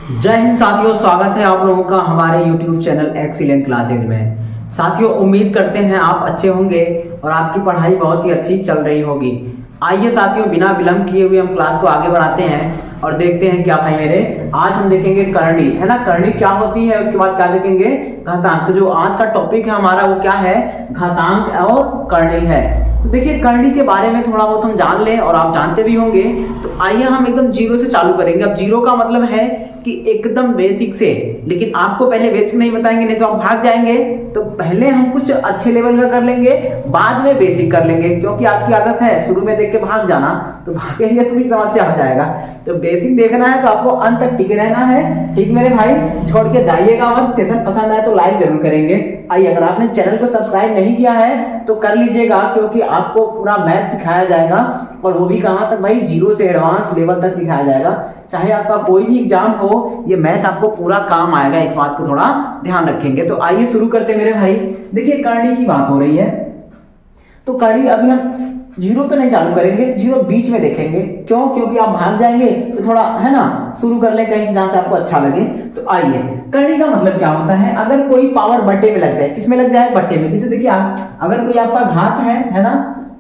जय हिंद साथियों, स्वागत है आप लोगों का हमारे YouTube चैनल एक्सीलेंट क्लासेज में। साथियों, उम्मीद करते हैं आप अच्छे होंगे और आपकी पढ़ाई बहुत ही अच्छी चल रही होगी। आइए साथियों, बिना विलंब किए हुए हम क्लास को आगे बढ़ाते हैं और देखते हैं क्या भाई मेरे। आज हम देखेंगे करणी, है ना। करणी क्या होती है, उसके बाद क्या देखेंगे, घातांक। तो जो आज का टॉपिक है हमारा वो क्या है, घातांक और करणी है। तो देखिए, करणी के बारे में थोड़ा बहुत हम जान लें और आप जानते भी होंगे। तो आइए हम एकदम जीरो से चालू करेंगे। अब जीरो का मतलब है कि एकदम बेसिक से, लेकिन आपको पहले बेसिक नहीं बताएंगे, नहीं तो आप भाग जाएंगे। तो पहले हम कुछ अच्छे लेवल का कर लेंगे, बाद में बेसिक कर लेंगे, क्योंकि आपकी आदत है शुरू में देख के भाग जाना, तो भागेंगे तो भी समस्या हो जाएगा। तो बेसिक देखना है तो आपको अंत तक टिके रहना है, ठीक मेरे भाई। छोड़ के जाइएगा मत। सेशन पसंद आए तो लाइक जरूर करेंगे। आइए, अगर आपने चैनल को सब्सक्राइब नहीं किया है तो कर लीजिएगा, क्योंकि आपको पूरा मैथ सिखाया जाएगा, और वो भी कहाँ तक भाई, जीरो से एडवांस लेवल तक सिखाया जाएगा। चाहे आपका कोई भी एग्जाम हो, ये मैथ आपको पूरा काम आएगा, इस बात को थोड़ा ध्यान रखेंगे। तो आइए शुरू करते हैं मेरे भाई। देखिए, करणी की बात हो रही है, तो करणी अभी हम जीरो पे नहीं चालू करेंगे, जीरो बीच में देखेंगे। क्यों? क्योंकि आप भाग जाएंगे, तो थोड़ा है ना, शुरू कर ले कहीं से जहां से आपको अच्छा लगे। तो आइए, करणी का मतलब क्या होता है, अगर कोई पावर बट्टे में लग जाए। किसमें लग जाए? बट्टे में। जैसे देखिए, आप अगर कोई आपका घात है ना,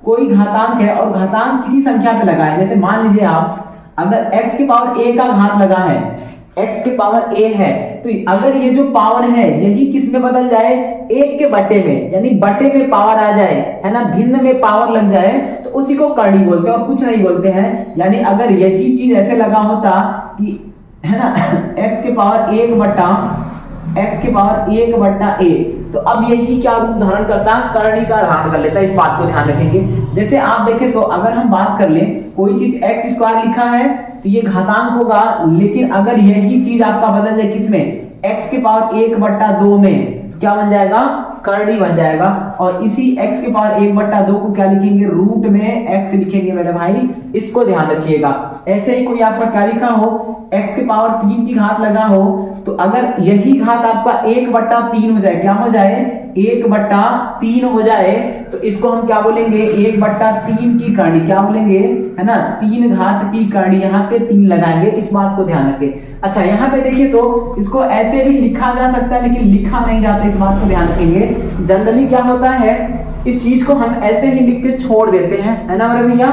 कोई घातांक है और घातांक किसी संख्या पे लगा है। जैसे मान लीजिए आप अगर x की पावर a का घात लगा है, x की पावर a है, तो अगर ये जो पावर है यही किस में बदल जाए, एक के बट्टे में, यानी बट्टे में पावर आ जाए, है ना, भिन्न में पावर लग जाए, तो उसी को करणी बोलते हैं और कुछ नहीं बोलते हैं। यानी अगर यही चीज ऐसे लगा होता कि, है ना, x के पावर 1/a, तो अब यही क्या रूप धारण करता, करणी का धारण कर लेता। इस बात को ध्यान रखेंगे। जैसे आप देखें तो अगर हम बात कर लें, कोई चीज x² लिखा है तो ये घातांक होगा, लेकिन अगर यही चीज आपका बदल जाए किसमें, x के पावर 1/2 में, तो क्या बन जाएगा, करणी बन जाएगा। और इसी x के पावर 1/2 को क्या लिखेंगे, रूट में x लिखेंगे मेरे भाई, इसको ध्यान रखिएगा। ऐसे ही कोई आपका क्या लिखा हो, x के पावर 3 की घात लगा हो, तो अगर यही घात आपका 1/3 हो जाए, क्या हो जाए, 1/3 हो जाए, तो इसको हम क्या बोलेंगे, 1/3 की करणी। क्या बोलेंगे, है ना, 3 घात की करणी। यहाँ पे 3 लगाएंगे, इस बात को ध्यान रखें। अच्छा, यहाँ पे देखिए तो इसको ऐसे भी लिखा जा सकता है, लेकिन लिखा नहीं जाता, इस बात को ध्यान रखेंगे। जनरली क्या होता है, इस चीज को हम ऐसे ही लिख के छोड़ देते हैं, है ना मेरे भैया।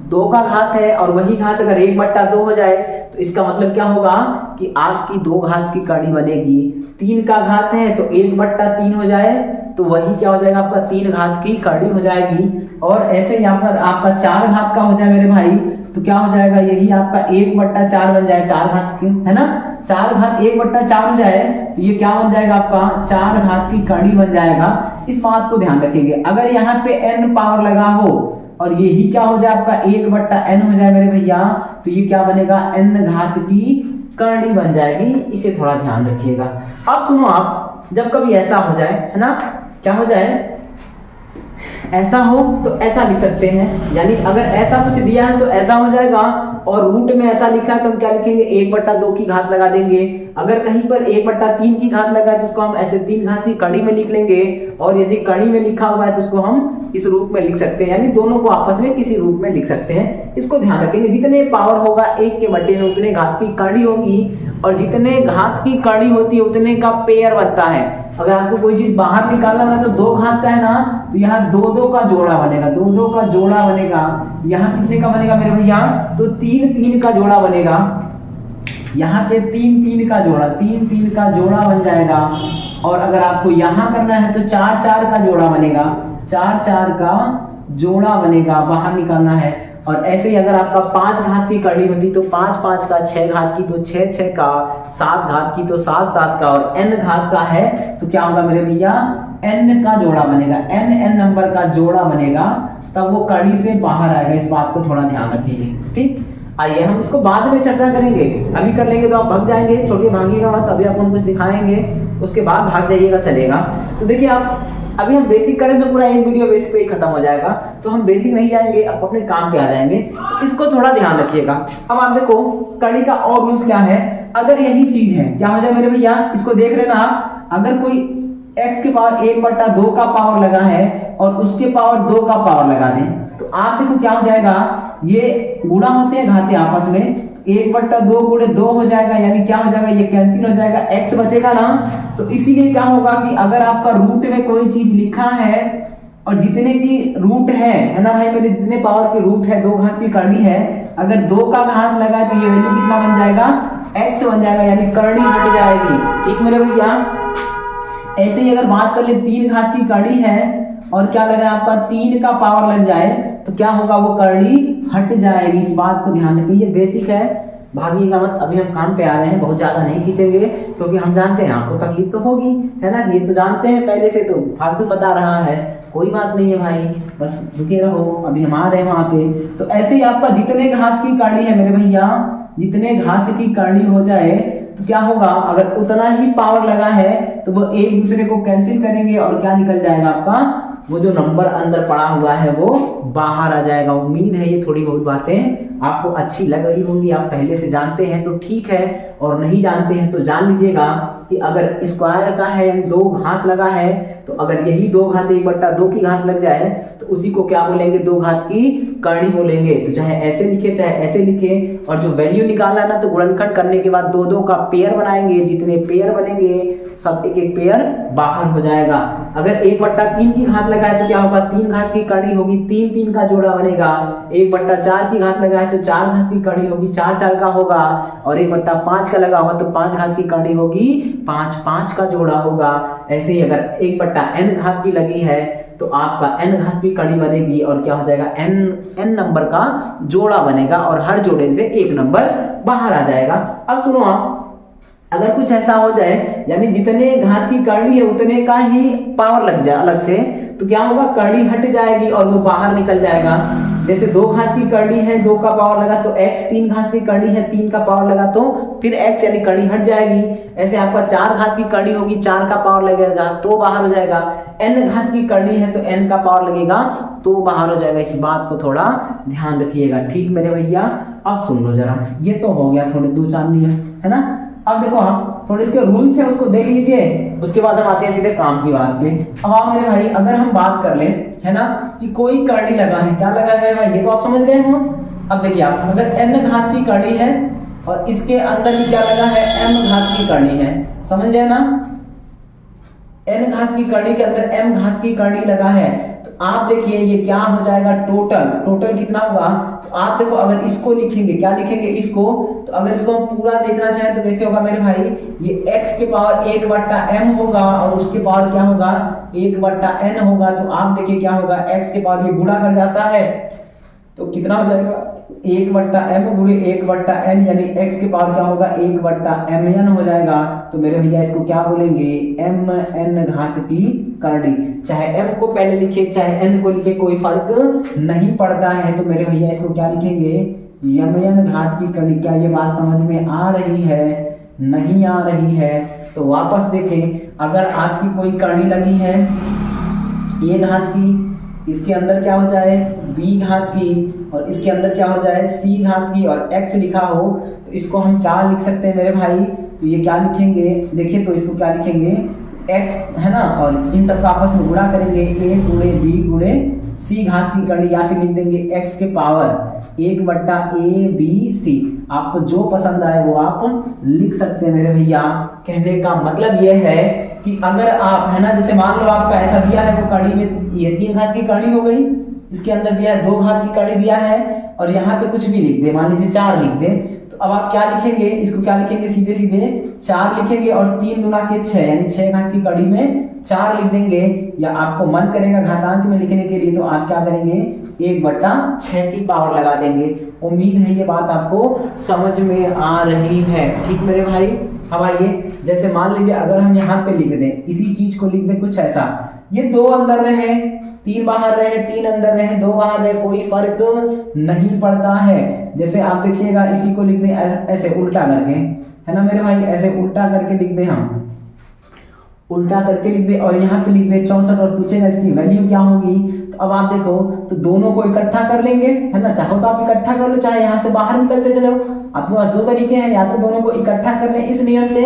2 का घात है और वही घात अगर 1/2 हो जाए, तो इसका मतलब क्या होगा कि आपकी 2 घात की करणी बनेगी। 3 का घात है तो 1/3 हो जाए, तो वही क्या हो जाएगा, आपका 3 घात की करणी हो जाएगी। और ऐसे यहाँ पर आपका 4 घात का हो जाए मेरे भाई, तो क्या हो जाएगा, यही आपका 1/4 बन जाए, 4 घात की, है ना, 4 घात 1/4 हो जाए, तो ये क्या बन जाएगा, आपका 4 घात की करणी बन जाएगा। इस बात को ध्यान रखेंगे। अगर यहाँ पे n पावर लगा हो और यही क्या हो जाए, आपका 1/n हो जाए मेरे भैया, तो ये क्या बनेगा, n घात की करणी बन जाएगी। इसे थोड़ा ध्यान रखिएगा। अब सुनो, आप जब कभी ऐसा हो जाए, है ना, क्या हो जाए, ऐसा हो तो ऐसा लिख सकते हैं। यानी अगर ऐसा कुछ दिया है तो ऐसा हो जाएगा, और रूट में ऐसा लिखा है तो हम क्या लिखेंगे, 1/2 की घात लगा देंगे। अगर कहीं पर 1/3 की घात लगा है तो उसको हम ऐसे 3 घात की कड़ी में लिख लेंगे, और यदि कड़ी में लिखा हुआ है तो उसको हम इस रूप में लिख सकते हैं। यानी दोनों को आपस में किसी रूप में लिख सकते हैं। इसको ध्यान रखेंगे। जितने पावर होगा 1 के बट्टे में, उतने घात की कड़ी होगी, और जितने घात की कड़ी होती है उतने का पेयर बनता है। अगर आपको कोई चीज बाहर निकालना है तो 2 घात का है ना, तो यहाँ 2 का जोड़ा बनेगा, 2 का जोड़ा बनेगा। यहाँ कितने का बनेगा मेरे भैया, तो 3 का जोड़ा बनेगा। यहाँ पे 3 का जोड़ा, 3 का जोड़ा बन जाएगा। और अगर आपको यहाँ करना है तो 4 का जोड़ा बनेगा, 4 का जोड़ा बनेगा, बाहर निकालना है। और ऐसे ही अगर आपका 5 घात की करनी होती तो 5 का, 6 घात की तो 6 का, 7 घात की तो 7 का, और n घात का है तो क्या होगा मेरे भैया, n का जोड़ा बनेगा, n नंबर का जोड़ा बनेगा, तब वो कड़ी से बाहर आएगा। इस बात को थोड़ा ध्यान रखिए, ठीक। आइए, हम इसको बाद में चर्चा करेंगे, अभी कर लेंगे तो आप भाग जाएंगे। छोड़िए, भागिएगा मत, अभी आपको हम कुछ दिखाएंगे, उसके बाद भाग जाइएगा, चलेगा। तो देखिए, आप अभी हम बेसिक करें तो पूरा एक वीडियो बेसिक पे ही खत्म हो जाएगा, तो हम बेसिक नहीं जाएंगे, अब अपने काम पे आ जाएंगे। तो इसको थोड़ा ध्यान रखिएगा। अब आप देखो, करणी का और रूल्स क्या है। अगर यही चीज है, क्या हो जाए मेरे भैया, इसको देख लेना आप। अगर कोई x के पावर 1/2 का पावर लगा है और उसके पावर 2 का पावर लगा दें, तो आप देखो क्या हो जाएगा, ये गुणा होते हैं घाते आपस में, 1/2 गुणे 2 हो जाएगा, यानी क्या हो जाएगा, ये कैंसिल हो जाएगा, x बचेगा ना। तो इसीलिए क्या होगा कि अगर आपका रूट में कोई चीज लिखा है और जितने की रूट है ना भाई मेरे, जितने पावर की रूट है 2 घात की करनी है, अगर 2 का घात लगा तो ये वैल्यू कितना बन जाएगा, x बन जाएगा, यानी करनी हट जाएगी। ठीक मेरे भैया। ऐसे ही अगर बात कर ले 3 घात की कड़ी है और क्या लगा आपका 3 का पावर लग जाए तो क्या होगा, वो करनी हट जाएगी। इस बात को ध्यान रखिए, ये बेसिक है, भागिएगा मत। अभी हम काम पे आ रहे हैं, बहुत ज्यादा नहीं खींचेंगे क्योंकि हम जानते हैं आपको तकलीफ तो होगी, है ना, ये तो जानते हैं पहले से, तो फालतू बता रहा है, कोई बात नहीं है भाई, बस रुके रहो, अभी हम आ रहे हैं वहां पे। तो ऐसे ही आपका जितने घात की करनी है मेरे भैया, जितने घात की करनी हो जाए तो क्या होगा, अगर उतना ही पावर लगा है तो वो एक दूसरे को कैंसिल करेंगे और क्या निकल जाएगा आपका, वो जो नंबर अंदर पड़ा हुआ है वो बाहर आ जाएगा। उम्मीद है ये थोड़ी बहुत बातें आपको अच्छी लग रही होंगी, आप पहले से जानते हैं तो ठीक है, और नहीं जानते हैं तो जान लीजिएगा कि अगर स्क्वायर का है यानी 2 घात लगा है, तो अगर यही 2 घात 1/2 की घात लग जाए तो उसी को क्या बोलेंगे, 2 घात की करनी बोलेंगे। तो चाहे ऐसे लिखे चाहे ऐसे लिखे, और जो वैल्यू निकालना ना तो गुणनखंड करने के बाद 2-2 का पेयर बनाएंगे, जितने पेयर बनेंगे सब एक एक पेयर बाहर हो जाएगा। अगर 1/3 की घात लगा है तो क्या होगा, 3 घात की करनी होगी, 3-3 का जोड़ा बनेगा। 1/4 की घात लगा है तो 4 घात की करनी होगी, 4-4 का होगा, और 1/5 का लगा होगा तो 5 घात की करनी होगी, 5-5 का जोड़ा होगा। ऐसे ही अगर 1/n घात की लगी है तो आपका n घात की कड़ी बनेगी और क्या हो जाएगा, n नंबर का जोड़ा बनेगा और हर जोड़े से एक नंबर बाहर आ जाएगा। अब सुनो आप, अगर कुछ ऐसा हो जाए यानी जितने घात की करनी है उतने का ही पावर लग जाए अलग से, तो क्या होगा, करनी हट जाएगी और वो बाहर निकल जाएगा। जैसे 2 घात की करनी है, 2 का पावर लगा तो x, 3 घात की करनी है, 3 का पावर लगा तो फिर x, यानी करनी हट जाएगी। ऐसे आपका 4 घात की करनी होगी, 4 का पावर लगेगा तो बाहर हो जाएगा। n घात की करनी है तो n का पावर लगेगा तो बाहर हो जाएगा। इस बात को थोड़ा ध्यान रखिएगा, ठीक मेरे भैया। अब सुन लो जरा, ये तो हो गया थोड़े 2-4 नियम, है ना। अब देखो आप थोड़े इसके रूल्स है उसको देख लीजिए, उसके बाद हम आते हैं सीधे काम की बात पे। अब आप मेरे भाई अगर हम बात कर ले, है ना, कि कोई करनी लगा है, क्या लगा है भाई, ये तो आप समझ गए हो। अब देखिए आप, अगर n घात की करनी है और इसके अंदर भी क्या लगा है, m घात की करनी है, समझ गए ना। n घात की करनी के अंदर m घात की करनी लगा है, तो आप देखिए ये क्या हो जाएगा, टोटल कितना होगा। तो आप देखो अगर इसको लिखेंगे, क्या लिखेंगे इसको, तो अगर इसको हम पूरा देखना चाहें तो कैसे होगा मेरे भाई, ये x के पावर 1/m होगा और उसके पावर क्या होगा, 1/n होगा। तो आप देखिए क्या होगा, x के पावर ये गुणा कर जाता है तो कितना हो जाएगा, 1/m गुणे 1/n, यानी x के पावर क्या होगा, 1/mn हो जाएगा। तो मेरे भैया इसको क्या बोलेंगे, mn घात की करनी। चाहे m को पहले लिखे चाहे n को लिखे कोई फर्क नहीं पड़ता है। तो मेरे भैया इसको क्या लिखेंगे, mn घात की करनी। क्या ये बात समझ में आ रही है, नहीं आ रही है? तो वापस देखें, अगर आपकी कोई करनी लगी है a घात की, इसके अंदर क्या हो जाए b घात की, और इसके अंदर क्या हो जाए c घात की, और x लिखा हो, तो इसको हम क्या लिख सकते हैं मेरे भाई, तो ये क्या लिखेंगे, देखिए तो इसको क्या लिखेंगे, x, है ना, और इन सबका आपस में गुणा करेंगे, a गुणे b गुणे c घात की करनी, या फिर लिख देंगे x के पावर 1/abc। आपको जो पसंद आए वो आप लिख सकते हैं मेरे भैया। कहने का मतलब ये है कि अगर आप, है ना, जैसे मान लो आपका ऐसा दिया है वो कड़ी में, ये 3 घात की कड़ी हो गई, इसके अंदर दिया है 2 घात की कड़ी दिया है, और यहाँ पे कुछ भी लिख दे, मान लीजिए 4 लिख दे, तो अब आप क्या लिखेंगे, इसको क्या लिखेंगे, सीधे सीधे 4 लिखेंगे, और 3 दूना के 6, यानी 6 घात की कड़ी में 4 लिख देंगे। या आपको मन करेगा घातांक में लिखने के लिए तो आप क्या करेंगे, 1/6 की पावर लगा देंगे। उम्मीद है ये बात आपको समझ में आ रही है, ठीक मेरे भाई। अब आइए, जैसे मान लीजिए अगर हम यहाँ पे लिख दें, इसी चीज को लिख दें कुछ ऐसा, ये 2 अंदर रहे 3 बाहर रहे, 3 अंदर रहे 2 बाहर रहे, कोई फर्क नहीं पड़ता है। जैसे आप देखिएगा इसी को लिख दें ऐसे उल्टा करके, है ना मेरे भाई, ऐसे उल्टा करके लिख दें, हम उल्टा करके लिख दे, और यहाँ पे लिख दे 64, और पूछेगा इसकी वैल्यू क्या होगी। तो अब आप देखो, तो दोनों को इकट्ठा कर लेंगे, है ना, चाहो तो आप इकट्ठा कर लो, चाहे यहाँ से बाहर निकलते चलो, आपके पास दो तरीके हैं, या तो दोनों को इकट्ठा कर ले इस नियम से,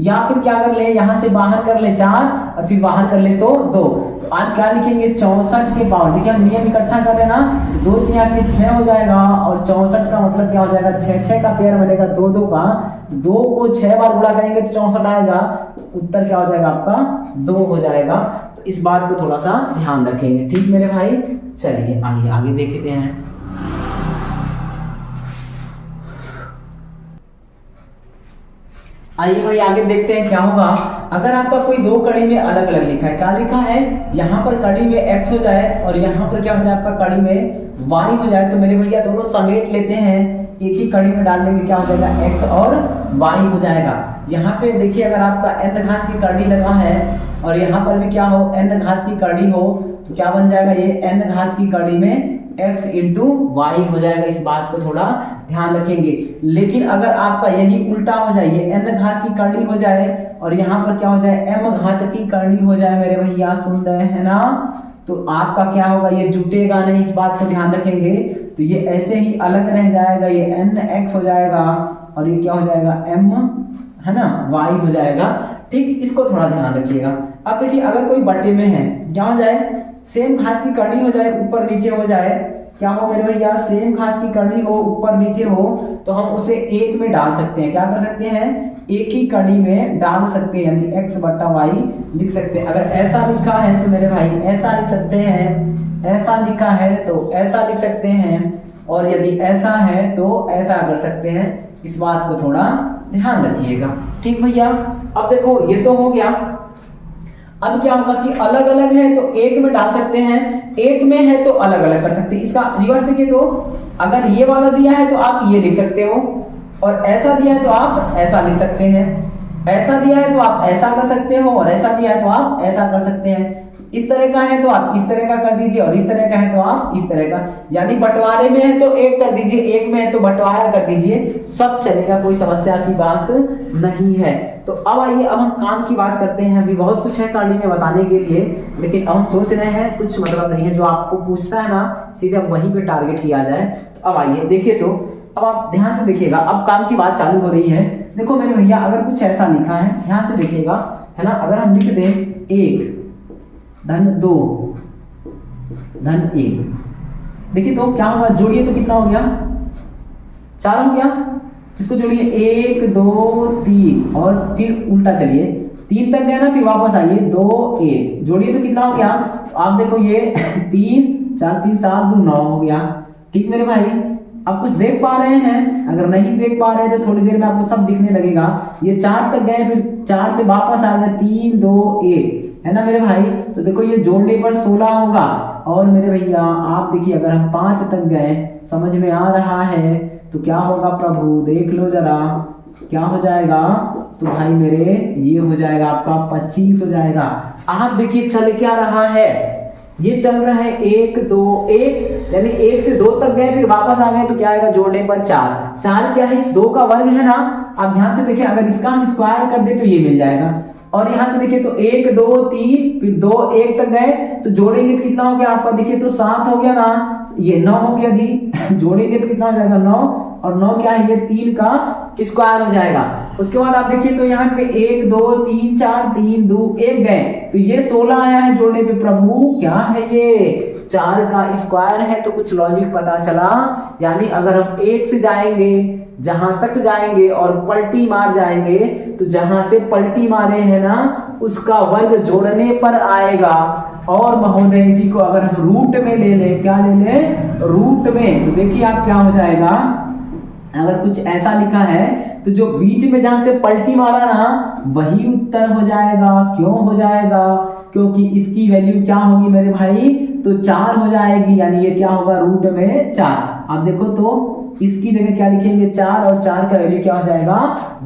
या फिर क्या कर ले यहाँ से बाहर कर ले 4 और फिर बाहर कर ले तो 2। तो आप क्या लिखेंगे 64 के पावर, देखिए हम नियम इकट्ठा कर रहे ना, 2 3 के 6 हो जाएगा और 64 का मतलब क्या हो जाएगा 6 का पेयर बनेगा 2 2 का, 2 को 6 बार गुणा करेंगे तो 64 आएगा, उत्तर क्या हो जाएगा आपका 2 हो जाएगा। तो इस बात को थोड़ा सा ध्यान रखेंगे, ठीक मेरे भाई। चलिए आइए आगे देखते हैं। आइए भाई आगे देखते हैं क्या होगा। अगर आपका कोई दो कड़ी में अलग अलग लिखा है, क्या लिखा है यहाँ पर कड़ी में x हो जाए और यहाँ पर क्या हो जाए आपका कड़ी में y हो जाए, तो मेरे भैया दोनों समेट लेते हैं, एक ही कड़ी में डाल देंगे, क्या हो जाएगा x और y हो जाएगा। यहाँ पे देखिए अगर आपका n घात की कड़ी लगा है और यहाँ पर भी क्या हो n घात की कड़ी हो, तो क्या बन जाएगा ये n घात की कड़ी में x इंटू वाई हो जाएगा। इस बात को थोड़ा ध्यान रखेंगे। लेकिन अगर आपका यही उल्टा हो जाए, ये n घात की कड़ी हो जाए और यहाँ पर क्या हो जाए m घात की कड़ी हो जाए, मेरे भैया सुन रहे हैं ना, तो आपका क्या होगा ये जुटेगा नहीं, इस बात को ध्यान रखेंगे। तो ये ऐसे ही अलग रह जाएगा, ये nx हो जाएगा और ये क्या हो जाएगा m है ना y हो जाएगा, ठीक। इसको थोड़ा ध्यान रखिएगा। अब देखिए अगर कोई बट्टे में है, क्या हो जाए सेम घात की कड़ी हो जाए, ऊपर नीचे हो जाए, क्या हो मेरे भैया सेम घात की कड़ी हो ऊपर नीचे हो, तो हम उसे एक में डाल सकते हैं, क्या कर सकते हैं एक ही कड़ी में डाल सकते हैं, यानी x बटा वाई लिख सकते हैं। अगर ऐसा लिखा है तो मेरे भाई ऐसा लिख सकते हैं, ऐसा लिखा है तो ऐसा लिख सकते हैं, और यदि ऐसा है तो ऐसा कर सकते हैं। इस बात को थोड़ा ध्यान रखिएगा, ठीक भैया। अब देखो ये तो हो गया। अब क्या होगा कि अलग अलग है तो एक में डाल सकते हैं, एक में है तो अलग अलग कर सकते हैं। इसका रिवर्स देखिए, तो अगर ये वाला दिया है तो आप ये लिख सकते हो, और ऐसा दिया है तो आप ऐसा लिख सकते हैं, ऐसा दिया है तो आप ऐसा कर सकते हो, और ऐसा दिया है तो आप ऐसा कर सकते हैं। इस तरह का है तो आप इस तरह का कर दीजिए, और इस तरह का है तो आप इस तरह का, यानी बंटवारे में है तो एक कर दीजिए, एक में है तो बंटवारा कर दीजिए, सब चलेगा, कोई समस्या की बात नहीं है। तो अब आइए अब हम काम की बात करते हैं। अभी बहुत कुछ है कहानी में बताने के लिए, लेकिन अब हम सोच रहे हैं कुछ मतलब नहीं है, जो आपको पूछता है ना सीधे अब वहीं पे टारगेट किया जाए। तो अब आइए देखिए, तो अब आप ध्यान से देखिएगा, अब काम की बात चालू हो रही है। देखो मेरे भैया अगर कुछ ऐसा लिखा है, ध्यान से देखिएगा, है ना, अगर हम लिख दें 1 धन 2 धन 1, देखिए तो क्या होगा, जोड़िए तो कितना हो गया 4 हो गया। इसको जोड़िए 1 2 3 और फिर उल्टा चलिए 3 तक गए ना, फिर वापस आइए 2 1, जोड़िए तो कितना हो गया। आप देखो ये 3 4 3 7 2 9 हो गया, ठीक मेरे भाई। आप कुछ देख पा रहे हैं? अगर नहीं देख पा रहे हैं तो थोड़ी देर में आपको सब दिखने लगेगा। ये 4 तक गए, फिर 4 से वापस आ गए 3 2 1, है ना मेरे भाई। तो देखो ये जोड़ने पर 16 होगा। और मेरे भैया आप देखिए अगर हम 5 तक गए, समझ में आ रहा है, तो क्या होगा प्रभु देख लो जरा, क्या हो जाएगा, तो भाई मेरे ये हो जाएगा आपका 25 हो जाएगा। आप देखिए चल क्या रहा है, ये चल रहा है 1 2 1, यानी 1 से 2 तक गए फिर वापस आ गए, तो क्या आएगा जोड़ने पर 4। 4 क्या है, इस 2 का वर्ग है ना। आप ध्यान से देखिए, अगर इसका हम स्क्वायर कर दे तो ये मिल जाएगा। और यहाँ पे देखिए तो 1 2 3 फिर 2 1 तक गए, तो जोड़ेंगे तो कितना हो गया आपका, देखिए तो 7 हो गया ना, ये 9 हो गया जी। जोड़ेंगे तो कितना हो जाएगा 9, और 9 क्या है, ये 3 का स्क्वायर हो जाएगा। उसके बाद आप देखिए तो यहाँ पे 1 2 3 4 3 2 1 गए, तो ये 16 आया है जोड़ने पे। प्रभु क्या है ये, 4 का स्क्वायर है, तो कुछ लॉजिक पता चला। यानी अगर हम 1 से जाएंगे, जहां तक जाएंगे और पलटी मार जाएंगे, तो जहां से पलटी मारे हैं ना उसका वर्ग जोड़ने पर आएगा। और महोदय इसी को अगर हम रूट में ले लें, क्या ले लें रूट में, तो देखिए आप क्या हो जाएगा, अगर कुछ ऐसा लिखा है तो जो बीच में जहां से पलटी मारा ना वही उत्तर हो जाएगा। क्यों हो जाएगा, क्योंकि इसकी वैल्यू क्या होगी मेरे भाई, तो 4 हो जाएगी, यानी ये क्या होगा रूट में 4। आप देखो तो इसकी जगह क्या लिखेंगे 4, और 4 का वैल्यू क्या हो जाएगा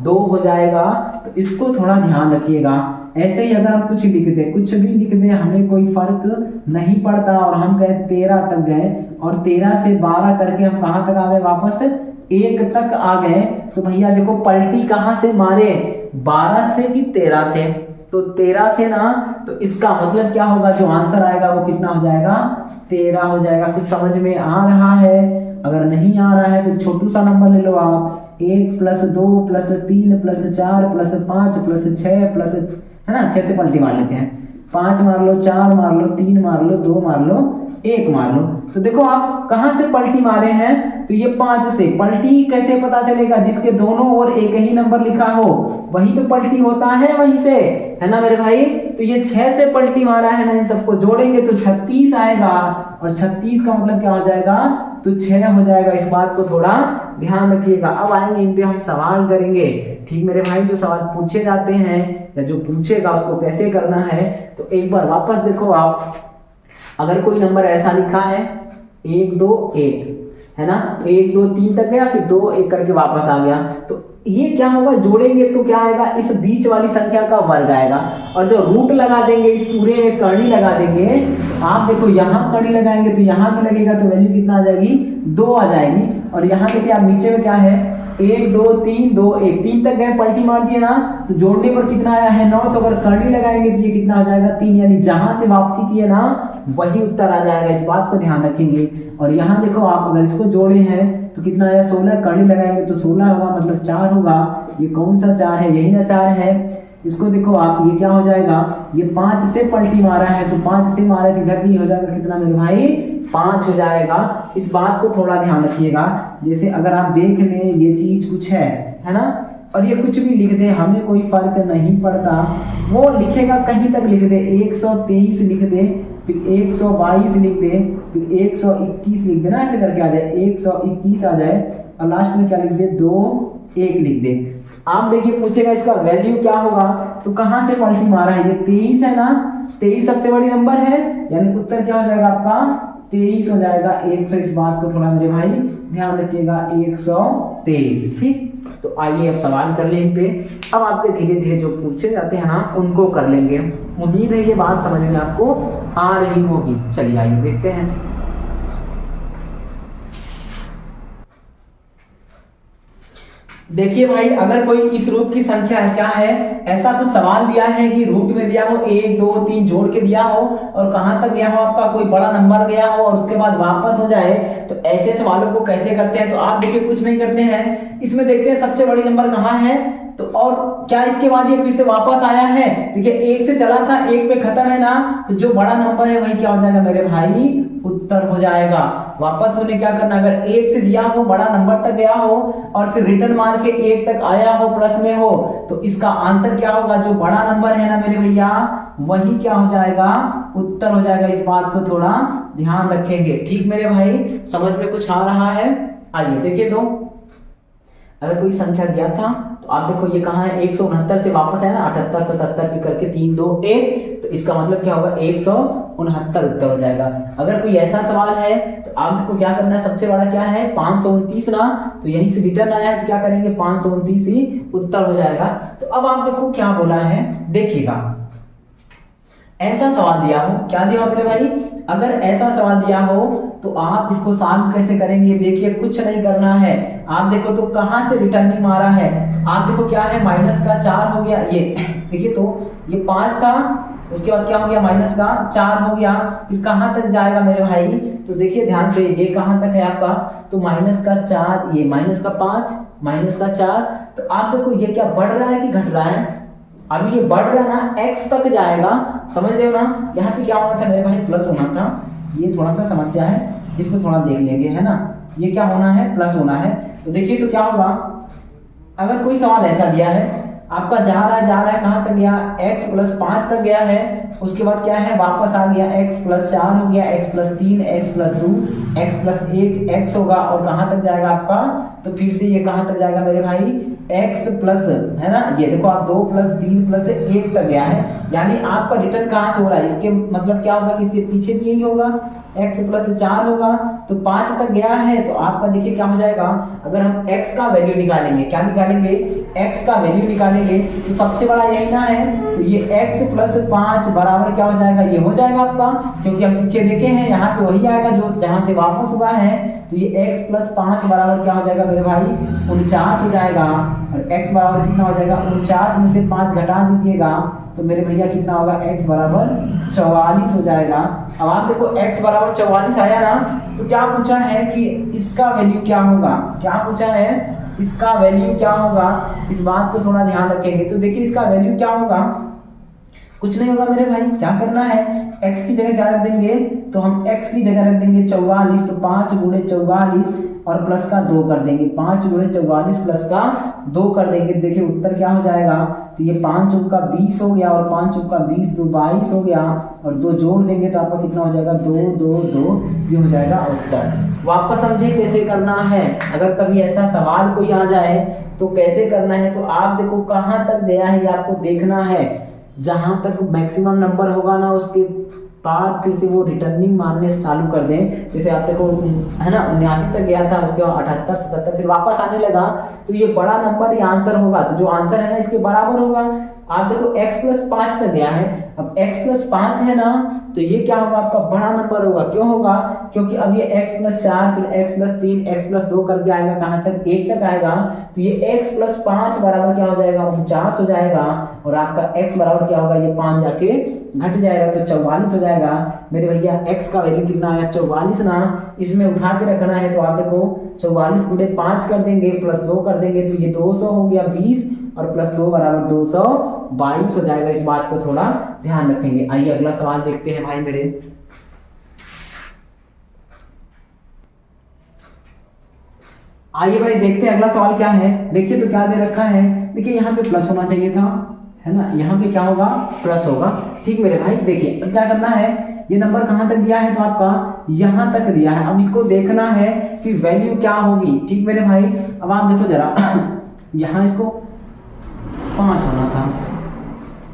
2 हो जाएगा। तो इसको थोड़ा ध्यान रखिएगा। ऐसे ही अगर हम कुछ लिख दें, कुछ भी लिख दें, हमें कोई फर्क नहीं पड़ता। और हम गए 13 तक गए, और 13 से 12 करके हम कहां तक आ गए, वापस 1 तक आ गए। तो भैया देखो पलटी कहां से मारे, 12 से कि 13 से, तो 13 से ना, तो इसका मतलब क्या होगा, जो आंसर आएगा वो कितना हो जाएगा 13 हो जाएगा। कुछ समझ में आ रहा है? अगर नहीं आ रहा है तो छोटू सा नंबर ले लो आप, 1 plus 2 plus 3 plus 4 plus 5 plus 6 plus, है ना, 6 से पलटी मार लेते हैं। 5 मार लो, 4 मार लो, 3 मार लो, 2 मार लो, 1 मार लो। तो देखो आप कहां से पलटी मारे हैं, तो ये 5 से। पलटी कैसे पता चलेगा, जिसके दोनों ओर एक ही नंबर लिखा हो वही तो पलटी होता है वहीं से, है ना मेरे भाई। तो ये 6 से पलटी मारा है ना, इन सबको जोड़ेंगे तो 36 आएगा, और 36 का मतलब क्या हो जाएगा, तो 6 हो जाएगा। इस बात को थोड़ा ध्यान रखिएगा। अब आएंगे इन पे हम सवाल करेंगे, ठीक मेरे भाई। जो सवाल पूछे जाते हैं या जो पूछेगा उसको कैसे करना है, तो एक बार वापस देखो आप। अगर कोई नंबर ऐसा लिखा है 1 2 1, है ना, 1 2 3 तक गया, फिर 2 1 करके वापस आ गया, तो ये क्या होगा, जोड़ेंगे तो क्या आएगा, इस बीच वाली संख्या का वर्ग आएगा। और जो रूट लगा देंगे, इस पूरे में करनी लगा देंगे, तो आप देखो यहाँ करनी लगाएंगे तो यहाँ भी लगेगा, तो वैल्यू कितना आ जाएगी, 2 आ जाएगी। और यहाँ देखिए आप नीचे में क्या है, 1 2 3 2 1, 3 तक गए, पलटी मार दिए ना, तो जोड़ने पर कितना आया है, 9। तो अगर करनी लगाएंगे तो ये कितना आ जाएगा, 3, यानी जहां से वापसी किए ना वही उत्तर आ जाएगा। इस बात को ध्यान रखेंगे। और यहाँ देखो आप, अगर इसको जोड़े हैं तो कितना आया, 16। करनी लगाएंगे तो 16 होगा, मतलब 4 होगा। ये कौन सा 4 है, यही ना 4 है। इसको देखो आप, ये क्या हो जाएगा, ये 5 से पलटी मारा है, तो 5 से मारा तो इधर भी हो जाएगा, कितना मेरे भाई, 5 हो जाएगा। इस बात को थोड़ा ध्यान रखिएगा। जैसे अगर आप देख लें ये चीज कुछ है ना, और ये कुछ भी लिख दे, हमें कोई फर्क नहीं पड़ता। वो लिखेगा कहीं तक लिख दे, 123 लिख दे, फिर 122 लिख दे, फिर 121 लिख दे ना, ऐसे करके आ जाए 121 आ जाए, और लास्ट में क्या लिख दे, 2 1 लिख दे। आप देखिए पूछेगा इसका वैल्यू क्या होगा, तो कहां से पलटी मारा है, ये 23 है ना, 23 सबसे बड़ी नंबर है, यानी उत्तर क्या हो जाएगा आपका, 23 हो जाएगा। 100, इस बात को थोड़ा मेरे भाई ध्यान रखिएगा, 123। ठीक, तो आइए अब सवाल कर लें इन पे। अब आपके धीरे धीरे जो पूछे जाते हैं ना उनको कर लेंगे। उम्मीद है ये बात समझ में आपको आ रही होगी। चलिए आइए देखते हैं। देखिए भाई, अगर कोई इस रूप की संख्या है, क्या है, ऐसा कुछ सवाल दिया है कि रूट में दिया हो 1 2 3 जोड़ के दिया हो, और कहां तक गया हो आपका, कोई बड़ा नंबर गया हो और उसके बाद वापस हो जाए, तो ऐसे सवालों को कैसे करते हैं। तो आप देखिए कुछ नहीं करते हैं, इसमें देखते हैं सबसे बड़ी नंबर कहां है, तो और क्या इसके बाद ये फिर से वापस आया है। देखिए 1 से चला था, 1 पे खत्म है ना, तो जो बड़ा नंबर है वही क्या हो जाएगा मेरे भाई, उत्तर हो जाएगा। वापस होने क्या करना, अगर 1 से दिया हो, बड़ा नंबर तक गया हो और फिर रिटर्न मार के 1 तक आया हो, प्लस में हो, तो इसका आंसर क्या होगा, जो बड़ा नंबर है ना मेरे भैया, वही क्या हो जाएगा, उत्तर हो जाएगा। इस बात को थोड़ा ध्यान रखेंगे। ठीक मेरे भाई, समझ में कुछ आ रहा है। आइए देखिए, तो अगर कोई संख्या दिया था, तो आप देखो ये कहाँ है, 169 से वापस है ना, 78 77 भी करके 3 2 1, तो इसका मतलब क्या होगा, 169 उत्तर हो जाएगा। अगर कोई ऐसा सवाल है तो आप देखो क्या करना है, सबसे बड़ा क्या है, 529 ना, तो यहीं से रिटर्न आया है, तो क्या करेंगे, 529 ही उत्तर हो जाएगा। तो अब आप देखो क्या बोला है, देखिएगा। ऐसा सवाल दिया हो, क्या दिया हो मेरे भाई, अगर ऐसा सवाल दिया हो तो आप इसको सॉल्व कैसे करेंगे। देखिए कुछ नहीं करना है, आप देखो तो कहां से रिटर्निंग मारा है, आप देखो क्या है, माइनस का 4 हो गया, ये देखिए तो ये 5 था, उसके बाद क्या हो गया, माइनस का 4 हो गया, फिर कहां तक जाएगा मेरे भाई, तो देखिए ध्यान से, ये कहां तक है आपका, तो माइनस का 4, ये माइनस का 5 माइनस का 4, तो आप देखो ये क्या बढ़ रहा है कि घट रहा है, अभी ये बढ़ रहा है ना, x तक जाएगा, समझ रहे हो ना। यहाँ पे क्या होना था मेरे भाई, प्लस होना था, ये थोड़ा सा समस्या है, इसको थोड़ा देख लेंगे, है ना। ये क्या होना है, प्लस होना है। तो देखिए तो क्या होगा, अगर कोई सवाल ऐसा दिया है, आपका जा रहा है कहां तक गया, x प्लस 5 तक गया है, उसके बाद क्या है, वापस आ गया, x प्लस 4 हो गया, x plus 3, x plus 2, x plus 1, x होगा, और कहां तक जाएगा आपका, तो फिर से ये कहां तक जाएगा मेरे भाई, x प्लस, है ना, ये देखो आप 2 प्लस 3 प्लस 1 तक गया है, यानी आपका रिटर्न कहां से हो रहा है, इसके मतलब क्या होगा कि इसके पीछे भी यही होगा, x प्लस 4 होगा, तो 5 तक गया है, तो आपका देखिए क्या हो जाएगा, अगर हम x का वैल्यू निकालेंगे, क्या निकालेंगे, x का वैल्यू निकालेंगे, तो सबसे बड़ा यही ना है, तो ये x प्लस 5 बराबर क्या हो जाएगा, ये हो जाएगा आपका, क्योंकि हम पीछे देखे हैं यहाँ पे वही आएगा जो जहां से वापस हुआ है, तो ये x प्लस 5 बराबर क्या हो जाएगा मेरे भाई, 49 हो जाएगा, और x बराबर कितना हो जाएगा, 49 में से 5 घटा दीजिएगा, तो मेरे भैया कितना होगा, x बराबर 44 हो जाएगा। अब आप देखो x बराबर 44 आया ना, तो क्या पूछा है कि इसका वैल्यू क्या होगा, क्या पूछा है, इसका वैल्यू क्या होगा, इस बात को थोड़ा ध्यान रखेंगे। तो देखिए इसका वैल्यू क्या होगा, कुछ नहीं होगा मेरे भाई, क्या करना है, x की जगह क्या रख देंगे, तो हम x की जगह रख देंगे 44, तो 5 गुणे 44 और प्लस का 2 कर देंगे, 5 गुणे 44 प्लस का 2 कर देंगे। देखिए उत्तर क्या हो जाएगा, तो ये 5 चौका 20 हो गया और 5 चौका 20, 2 22 हो गया और 2 जोड़ देंगे तो आपका कितना हो जाएगा, 2 2 2, ये हो जाएगा उत्तर। वापस समझे कैसे करना है, अगर कभी ऐसा सवाल कोई आ जाए तो कैसे करना है, तो आप देखो कहाँ तक गया है ये आपको देखना है, जहां तक मैक्सिमम नंबर होगा ना उसके बाद फिर से वो रिटर्निंग मारने चालू कर दें। जैसे आप देखो है ना 79 तक गया था, उसके बाद 78 77 फिर वापस आने लगा, तो ये बड़ा नंबर ये आंसर होगा, तो जो आंसर है ना इसके बराबर होगा। आप देखो x प्लस 5 तक गया है, अब x प्लस 5 है ना, तो ये क्या होगा आपका बड़ा नंबर होगा। क्यों होगा, क्योंकि अब ये x प्लस 4 फिर x प्लस 3 x प्लस 2 करके आएगा कहाँ तक, 1 तक आएगा, तो ये x प्लस 5 बराबर क्या हो जाएगा, 49 हो जाएगा और आपका x बराबर क्या होगा, ये 5 जाके घट जाएगा तो 44 हो जाएगा। मेरे भैया x का वैल्यू कितना आया, 44 ना, इसमें उठा के रखना है, तो आप देखो 44 गुणे 5 कर देंगे प्लस 2 कर देंगे, तो ये 200 हो गया 20 और प्लस 2 बराबर 222 हो जाएगा। इस बात को थोड़ा ध्यान रखेंगे। आइए अगला सवाल देखते हैं भाई मेरे। आइए भाई देखते हैं अगला सवाल क्या है। देखिए तो क्या दे रखा है, देखिए यहाँ पे प्लस होना चाहिए था, है ना, यहाँ पे क्या होगा, प्लस होगा। ठीक मेरे भाई, देखिए अब क्या करना है, ये नंबर कहाँ तक दिया है, तो आपका यहाँ तक दिया है। अब इसको देखना है कि वैल्यू क्या होगी। ठीक मेरे भाई, अब आप देखो जरा यहाँ इसको 5 होना था,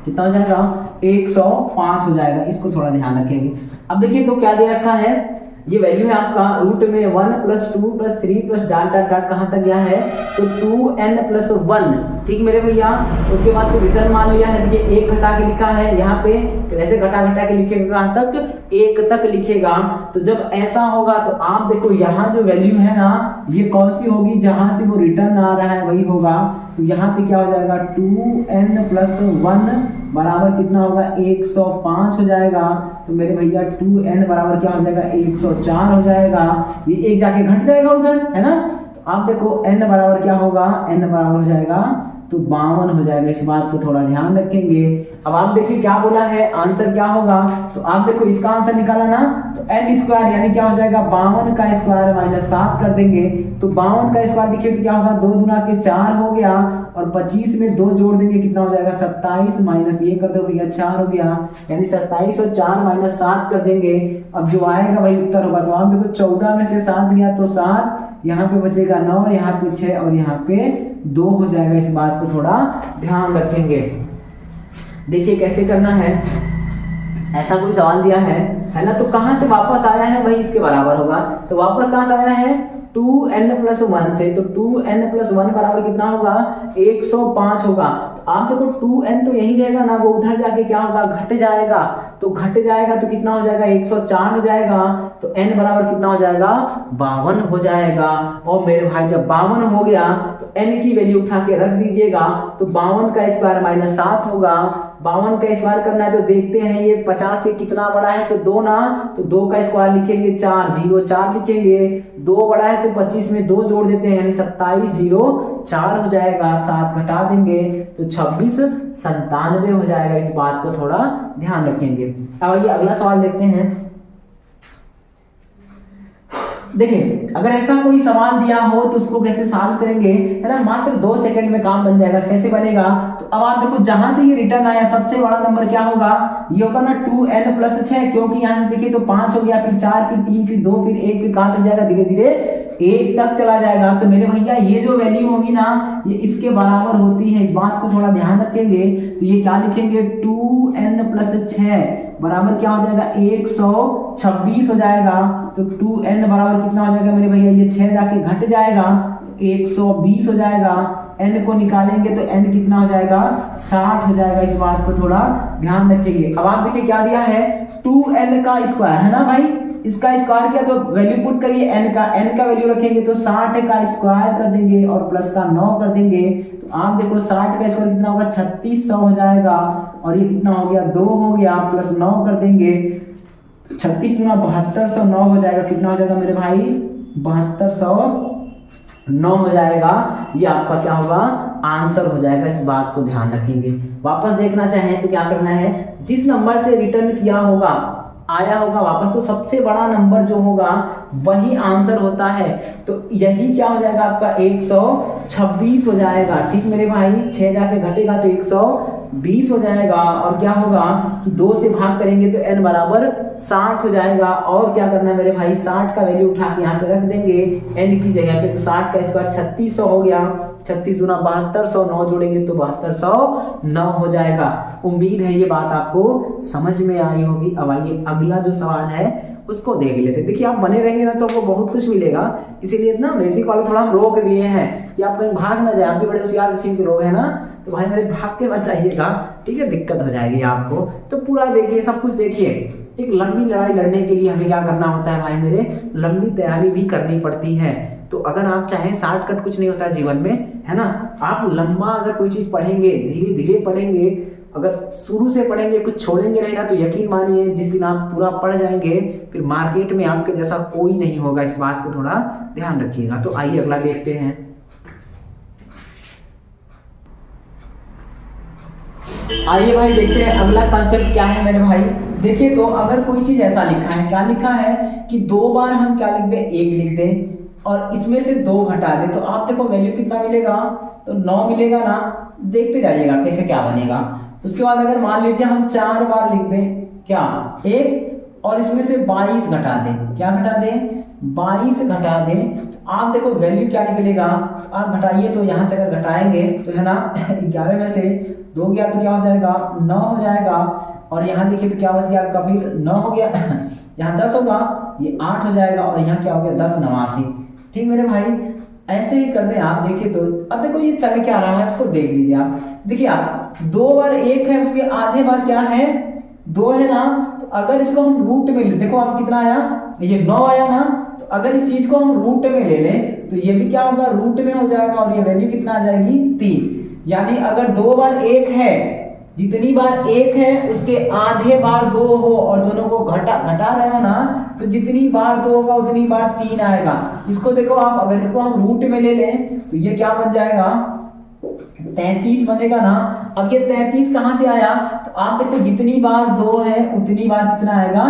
कितना हो जाएगा, 105 हो जाएगा। इसको थोड़ा ध्यान रखेंगे। अब देखिए तो क्या दे रखा है, ये वैल्यू है आपका रूट में 1 plus 2 plus 3 plus dot dot dot कहाँ तक गया है, तो 2n प्लस 1। ठीक मेरे भैया, उसके बाद तो रिटर्न मान लिया है, देखिए 1 घटा के लिखा है यहाँ पे, तो ऐसे घटा घटा के लिखेगा कहाँ तक, 1 तक लिखेगा। तो जब ऐसा होगा तो आप देखो यहाँ जो वैल्यू है ना, ये कौन सी होगी, जहां से वो रिटर्न आ रहा है वही होगा। तो यहाँ पे क्या हो जाएगा, 2n प्लस 1 बराबर कितना होगा, 105 हो जाएगा। तो मेरे भैया 2n बराबर क्या हो जाएगा, 104 हो जाएगा। ये एक जाके घट जाएगा उधर, है ना। तो आप देखो n बराबर क्या होगा, n बराबर हो जाएगा तो 52 हो जाएगा। इस बात को थोड़ा ध्यान रखेंगे। अब आप देखिए क्या बोला है, आंसर क्या होगा, तो आप देखो इसका आंसर निकाला ना, तो n स्क्वायर यानी क्या हो जाएगा, 52 का स्क्वायर माइनस 7 कर देंगे, तो 52 का स्क्वायर देखिए तो क्या होगा, 2 दूना के 4 हो गया और 25 में 2 जोड़ देंगे, कितना हो जाएगा, 27 माइनस ये कर दो भैया 4 हो गया, यानी 27 और 4 माइनस 7 कर देंगे। अब जो आएगा वही उत्तर होगा। तो आप देखो 14 में से 7 गया तो 7, यहाँ पे बचेगा 9, यहाँ पे 6 और यहाँ पे 2 हो जाएगा। इस बात को थोड़ा ध्यान रखेंगे। देखिए कैसे करना है, ऐसा कोई सवाल दिया है ना, तो कहां से वापस आया है वही इसके बराबर होगा। तो वापस कहां से आया है, 2n प्लस 1 से, तो 2n प्लस 1 बराबर कितना होगा, 105 होगा। तो आप देखो 2n तो यही रहेगा ना, वो उधर जाके क्या होगा, घट जाएगा। तो घट जाएगा तो कितना हो जाएगा, 104 हो जाएगा। तो n बराबर कितना हो जाएगा, 52 हो जाएगा। और मेरे भाई जब 52 हो गया तो n की वैल्यू उठा के रख दीजिएगा, तो 52 का स्क्वायर माइनस 7 होगा। 52 का स्क्वायर करना है तो देखते हैं ये 50 से कितना बड़ा है, तो 2 ना, तो 2 का स्क्वायर लिखेंगे 4, 0 4 लिखेंगे, 2 बड़ा है तो 25 में 2 जोड़ देते हैं, यानी 27 0 4 हो जाएगा, 7 घटा देंगे तो 26 97 हो जाएगा। इस बात को थोड़ा ध्यान रखेंगे। अब ये अगला सवाल देखते हैं। देखिए अगर ऐसा कोई सवाल दिया हो तो उसको कैसे सॉल्व करेंगे, है ना, मात्र 2 सेकंड में काम बन जाएगा। कैसे बनेगा, तो अब आप देखो जहां से ये रिटर्न आया सबसे बड़ा नंबर क्या होगा, ये होगा ना 2n प्लस 6, क्योंकि यहाँ से देखिए तो 5 हो गया, फिर 4 फिर 3 फिर 2 फिर 1, फिर कहां तक जाएगा, धीरे धीरे 1 तक चला जाएगा। तो मेरे भैया ये जो वैल्यू होगी ना, ये इसके बराबर होती है। इस बात को थोड़ा ध्यान रखेंगे। तो ये क्या लिखेंगे, 2n प्लस 6 बराबर क्या हो जाएगा, 126 हो जाएगा। तो 2n बराबर कितना हो जाएगा मेरे भैया, ये 6 जाके घट जाएगा, 120 हो जाएगा। n को निकालेंगे तो n कितना हो जाएगा, 60 हो जाएगा। इस बात को थोड़ा ध्यान रखेंगे। अब आप देखिए क्या दिया है, 2n का स्क्वायर, है ना भाई, इसका स्क्वायर किया तो वैल्यू पुट करिए n का वैल्यू रखेंगे तो 60 का स्क्वायर कर देंगे और प्लस का 9 कर देंगे। तो आप देखो 60 का स्क्वायर कितना होगा, 3600 हो जाएगा। और ये कितना हो गया, 2 हो गया, प्लस 9 कर देंगे, 36 गुना 7209 हो जाएगा। कितना हो जाएगा मेरे भाई, 7209 9 हो जाएगा। ये आपका क्या होगा, आंसर हो जाएगा। इस बात को ध्यान रखेंगे। वापस देखना चाहें तो क्या करना है, जिस नंबर से रिटर्न किया होगा, आया होगा वापस, तो सबसे बड़ा नंबर जो होगा वही आंसर होता है। तो यही क्या हो जाएगा आपका 126 हो जाएगा। ठीक मेरे भाई, 6 जाके घटेगा तो 120 हो जाएगा। और क्या होगा कि 2 से भाग करेंगे तो n बराबर 60 हो जाएगा। और क्या करना है मेरे भाई, 60 का वैल्यू उठा के यहाँ पे रख देंगे n की जगह पे। तो 60 का स्क्वायर 3600 हो गया। 36 गुना 7200, 9 जोड़ेंगे तो 7209 हो जाएगा। उम्मीद है ये बात आपको समझ में आई होगी। अब आइए अगला जो सवाल है उसको देख लेते। देखिए आप बने रहेंगे ना तो आपको बहुत कुछ मिलेगा, इसीलिए ना बेसिक वाला थोड़ा हम रोक दिए हैं कि आप कहीं भाग ना जाए। आप भी बड़े होशियार किस्म के लोग हैं ना, तो भाई मेरे भाग के मत जाइएगा, ठीक है, दिक्कत हो जाएगी आपको। तो पूरा देखिए, सब कुछ देखिए। एक लंबी लड़ाई लड़ने के लिए हमें क्या करना होता है भाई मेरे, लंबी तैयारी भी करनी पड़ती है। तो अगर आप चाहें, शॉर्टकट कुछ नहीं होता है जीवन में, है ना। आप लंबा अगर कोई चीज पढ़ेंगे, धीरे धीरे पढ़ेंगे, अगर शुरू से पढ़ेंगे, कुछ छोड़ेंगे नहीं ना, तो यकीन मानिए जिस दिन आप पूरा पढ़ जाएंगे फिर मार्केट में आपके जैसा कोई नहीं होगा। इस बात को थोड़ा ध्यान रखिएगा। तो आइए अगला देखते हैं। आइए भाई देखते हैं अगला कॉन्सेप्ट क्या है मेरे भाई। देखिए तो अगर कोई चीज ऐसा लिखा है, क्या लिखा है कि 2 बार हम क्या लिख दें, 1 लिख दें और इसमें से 2 घटा दें, तो आप देखो वैल्यू कितना मिलेगा, तो 9 मिलेगा ना। देखते जाइएगा कैसे क्या बनेगा। उसके बाद अगर मान लीजिए हम 4 बार लिख दें क्या, 1 और इसमें से 22 घटा दें, क्या घटा दें, 22 घटा दें, तो आप देखो वैल्यू क्या निकलेगा। आप घटाइए तो यहाँ से अगर घटाएंगे तो है ना 11 में से 2 गया तो क्या हो जाएगा, 9 हो जाएगा। और यहाँ देखिए तो क्या बच गया आपका, फिर 9 हो गया यहाँ 10 होगा, ये 8 हो जाएगा और यहाँ क्या हो गया 10 89। ठीक मेरे भाई, ऐसे ही कर दें आप। देखिए तो अब देखो ये चल क्या रहा है, उसको देख लीजिए आप। देखिए आप 2 बार 1 है, उसके आधे बार क्या है, 2 है ना। तो अगर इसको हम रूट में ले, देखो आप कितना आया, ये 9 आया ना। तो अगर इस चीज को हम रूट में ले लें तो ये भी क्या होगा, रूट में हो जाएगा और ये वैल्यू कितना आ जाएगी 3। यानी अगर 2 बार 1 है, जितनी बार 1 है उसके आधे बार 2 हो और दोनों को घटा रहे हो ना, तो जितनी बार 2 होगा उतनी बार 3 आएगा। इसको देखो आप, अगर इसको हम रूट में ले लें तो ये क्या बन जाएगा, 33 बनेगा ना। अब ये 33 कहां से आया, तो आप देखो जितनी बार 2 है उतनी बार कितना आएगा,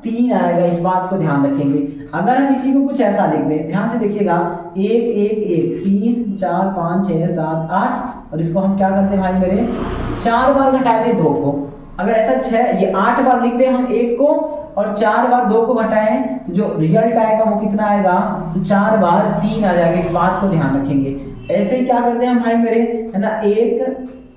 3 आएगा। इस बात को ध्यान रखेंगे। अगर हम इसी को कुछ ऐसा लिख दें, ध्यान से देखिएगा, 1 1 1 3 4 5 6 7 8 और इसको हम क्या करते हैं भाई मेरे, 4 बार घटा दें 2 को। अगर ऐसा 6 ये 8 बार लिख दें हम 1 को और 4 बार 2 को घटाएं तो जो रिजल्ट आएगा वो कितना आएगा, 4 बार 3 आ जाएगा। इस बात को ध्यान रखेंगे। ऐसे ही क्या करते हैं हम भाई मेरे, है ना, 1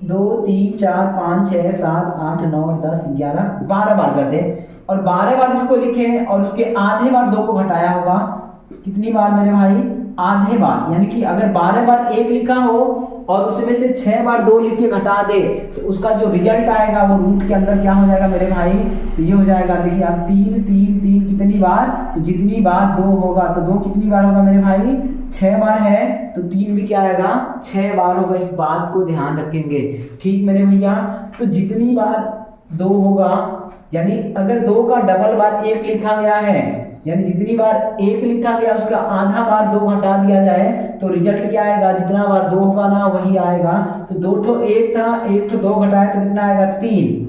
2 3 4 5 6 7 8 9 10 11 12 बार कर दे और 12 बार इसको लिखें और उसके आधे बार 2 को घटाया होगा, कितनी बार मेरे भाई, आधे बार। यानी कि अगर 12 बार 1 लिखा हो और उसमें से 6 बार 2 लिख के घटा दे तो उसका जो रिजल्ट आएगा वो रूट के अंदर क्या हो जाएगा मेरे भाई, तो ये हो जाएगा। देखिए आप 3 3 3 कितनी बार, तो जितनी बार 2 होगा तो 2 कितनी बार होगा मेरे भाई, 6 बार है तो 3 भी क्या आएगा, 6 बार होगा। इस बात को ध्यान रखेंगे। ठीक मेरे भैया, तो जितनी बार 2 होगा, यानी अगर 2 का डबल बार 1 लिखा गया है, यानी जितनी बार 1 लिखा गया उसका आधा बार 2 घटा दिया जाए तो रिजल्ट क्या आएगा, जितना बार 2 होगा ना वही आएगा। तो 2 ठो 1 था, 1 ठो 2 घटाए तो कितना आएगा, 3।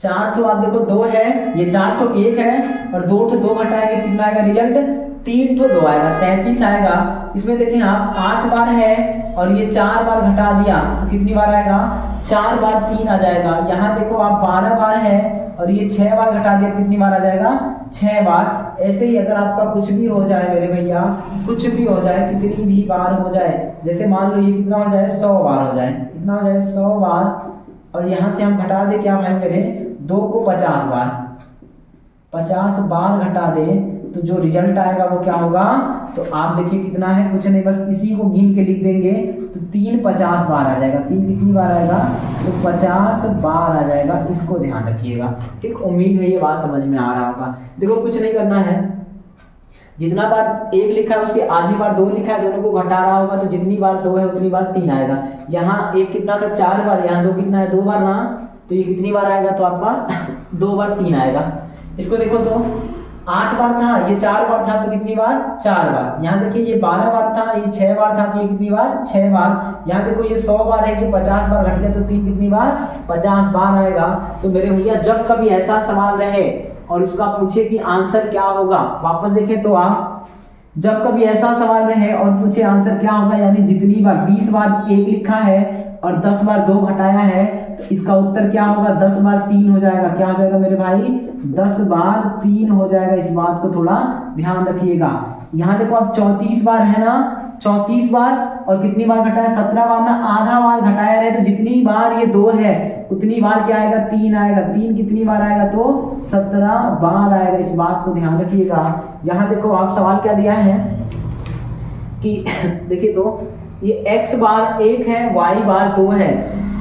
4 ठो आप देखो 2 है, ये 4 ठो 1 है और 2 ठो 2 घटाएंगे तो कितना आएगा रिजल्ट, 3 ठो 2 आएगा, 33 आएगा। इसमें देखिए आप 8 बार है और ये 4 बार घटा दिया तो कितनी बार आएगा, 4 बार 3 आ जाएगा। यहाँ देखो आप 12 बार है और ये 6 बार घटा दिया तो कितनी बार आ जाएगा, 6 बार। ऐसे ही अगर आपका कुछ भी हो जाए मेरे भैया, कुछ भी हो जाए, कितनी भी बार हो जाए, जैसे मान लो ये कितना हो जाए, 100 बार हो जाए, कितना हो जाए 100 बार और यहाँ से हम घटा दे क्या भाई मेरे, 2 को 50 बार, 50 बार घटा दे तो जो रिजल्ट आएगा वो क्या होगा, तो आप देखिए कितना है, कुछ नहीं, बस इसी को गिन के लिख देंगे तो 3 50 बार आ जाएगा। 3 कितनी बार आएगा, तो 50 बार आ जाएगा। इसको ध्यान रखिएगा। ठीक, उम्मीद है ये बात समझ में आ रहा होगा। देखो कुछ नहीं करना है, जितना बार 1 लिखा है उसके आधी बार 2 लिखा है, दोनों को घटा रहा होगा तो जितनी बार 2 है उतनी बार 3 आएगा। यहाँ 1 कितना था, 4 बार, यहाँ 2 कितना है, 2 बार ना, तो ये कितनी बार आएगा, तो आपका 2 बार 3 आएगा। इसको देखो तो 8 बार था, ये 4 बार था, तो कितनी बार? 4 बार। यहाँ देखिए ये 12 बार था, ये 6 बार था, तो ये कितनी बार? 6 बार। यहाँ देखो ये 100 बार है, ये 50 बार घट गया, तो 3 कितनी बार? 50 बार आएगा। तो मेरे भैया जब कभी ऐसा सवाल रहे और उसका पूछे कि आंसर क्या होगा, वापस देखें तो आप, जब कभी ऐसा सवाल रहे और पूछे आंसर क्या होगा, यानी जितनी बार 20 बार 1 लिखा है और 10 बार 2 घटाया है, तो इसका उत्तर क्या होगा? 10 बार 3 हो जाएगा। क्या हो जाएगा मेरे भाई? 10 बार 3 हो जाएगा। इस बात को थोड़ा ध्यान रखिएगा। यहाँ देखो आप 34 बार है ना, 34 बार और कितनी बार घटाया? 17 बार ना, आधा बार घटाया है, तो जितनी बार ये 2 है उतनी बार क्या आएगा? 3 आएगा। 3 कितनी बार आएगा? तो 17 बार आएगा। इस बात को ध्यान रखिएगा। यहाँ देखो आप सवाल क्या दिया है कि देखिए तो ये x बार 1 है, y बार 2 है